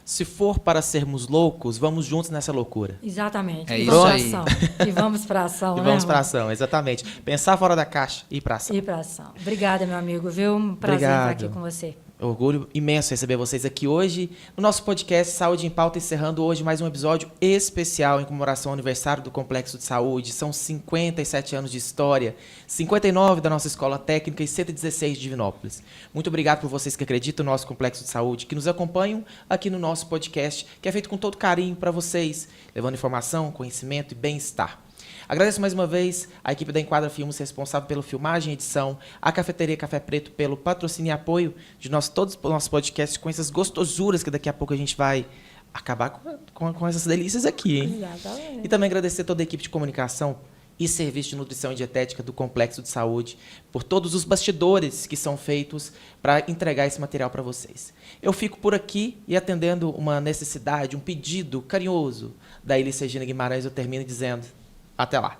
[SPEAKER 1] Se for para sermos loucos, vamos juntos nessa loucura.
[SPEAKER 3] Exatamente.
[SPEAKER 2] É
[SPEAKER 3] e
[SPEAKER 2] isso
[SPEAKER 3] vamos
[SPEAKER 2] aí.
[SPEAKER 3] para ação. E vamos para ação,
[SPEAKER 1] E
[SPEAKER 3] né,
[SPEAKER 1] vamos para
[SPEAKER 3] Rô?
[SPEAKER 1] ação, exatamente. Pensar fora da caixa e ir para ação.
[SPEAKER 3] E para ação. Obrigada, meu amigo, viu? Um prazer estar aqui com você.
[SPEAKER 1] Orgulho imenso receber vocês aqui hoje no nosso podcast Saúde em Pauta, encerrando hoje mais um episódio especial em comemoração ao aniversário do Complexo de Saúde. São 57 anos de história, 59 da nossa escola técnica e 116 de Divinópolis. Muito obrigado por vocês que acreditam no nosso Complexo de Saúde, que nos acompanham aqui no nosso podcast, que é feito com todo carinho para vocês, levando informação, conhecimento e bem-estar. Agradeço mais uma vez a equipe da Enquadra Filmes, responsável pela filmagem e edição, a Cafeteria Café Preto pelo patrocínio e apoio de todos os nossos podcasts, com essas gostosuras que daqui a pouco a gente vai acabar com essas delícias aqui, hein?
[SPEAKER 3] Exatamente.
[SPEAKER 1] E também agradecer toda a equipe de comunicação e serviço de nutrição e dietética do Complexo de Saúde, por todos os bastidores que são feitos para entregar esse material para vocês. Eu fico por aqui e atendendo uma necessidade, um pedido carinhoso da Elis Regina Guimarães, eu termino dizendo: até lá.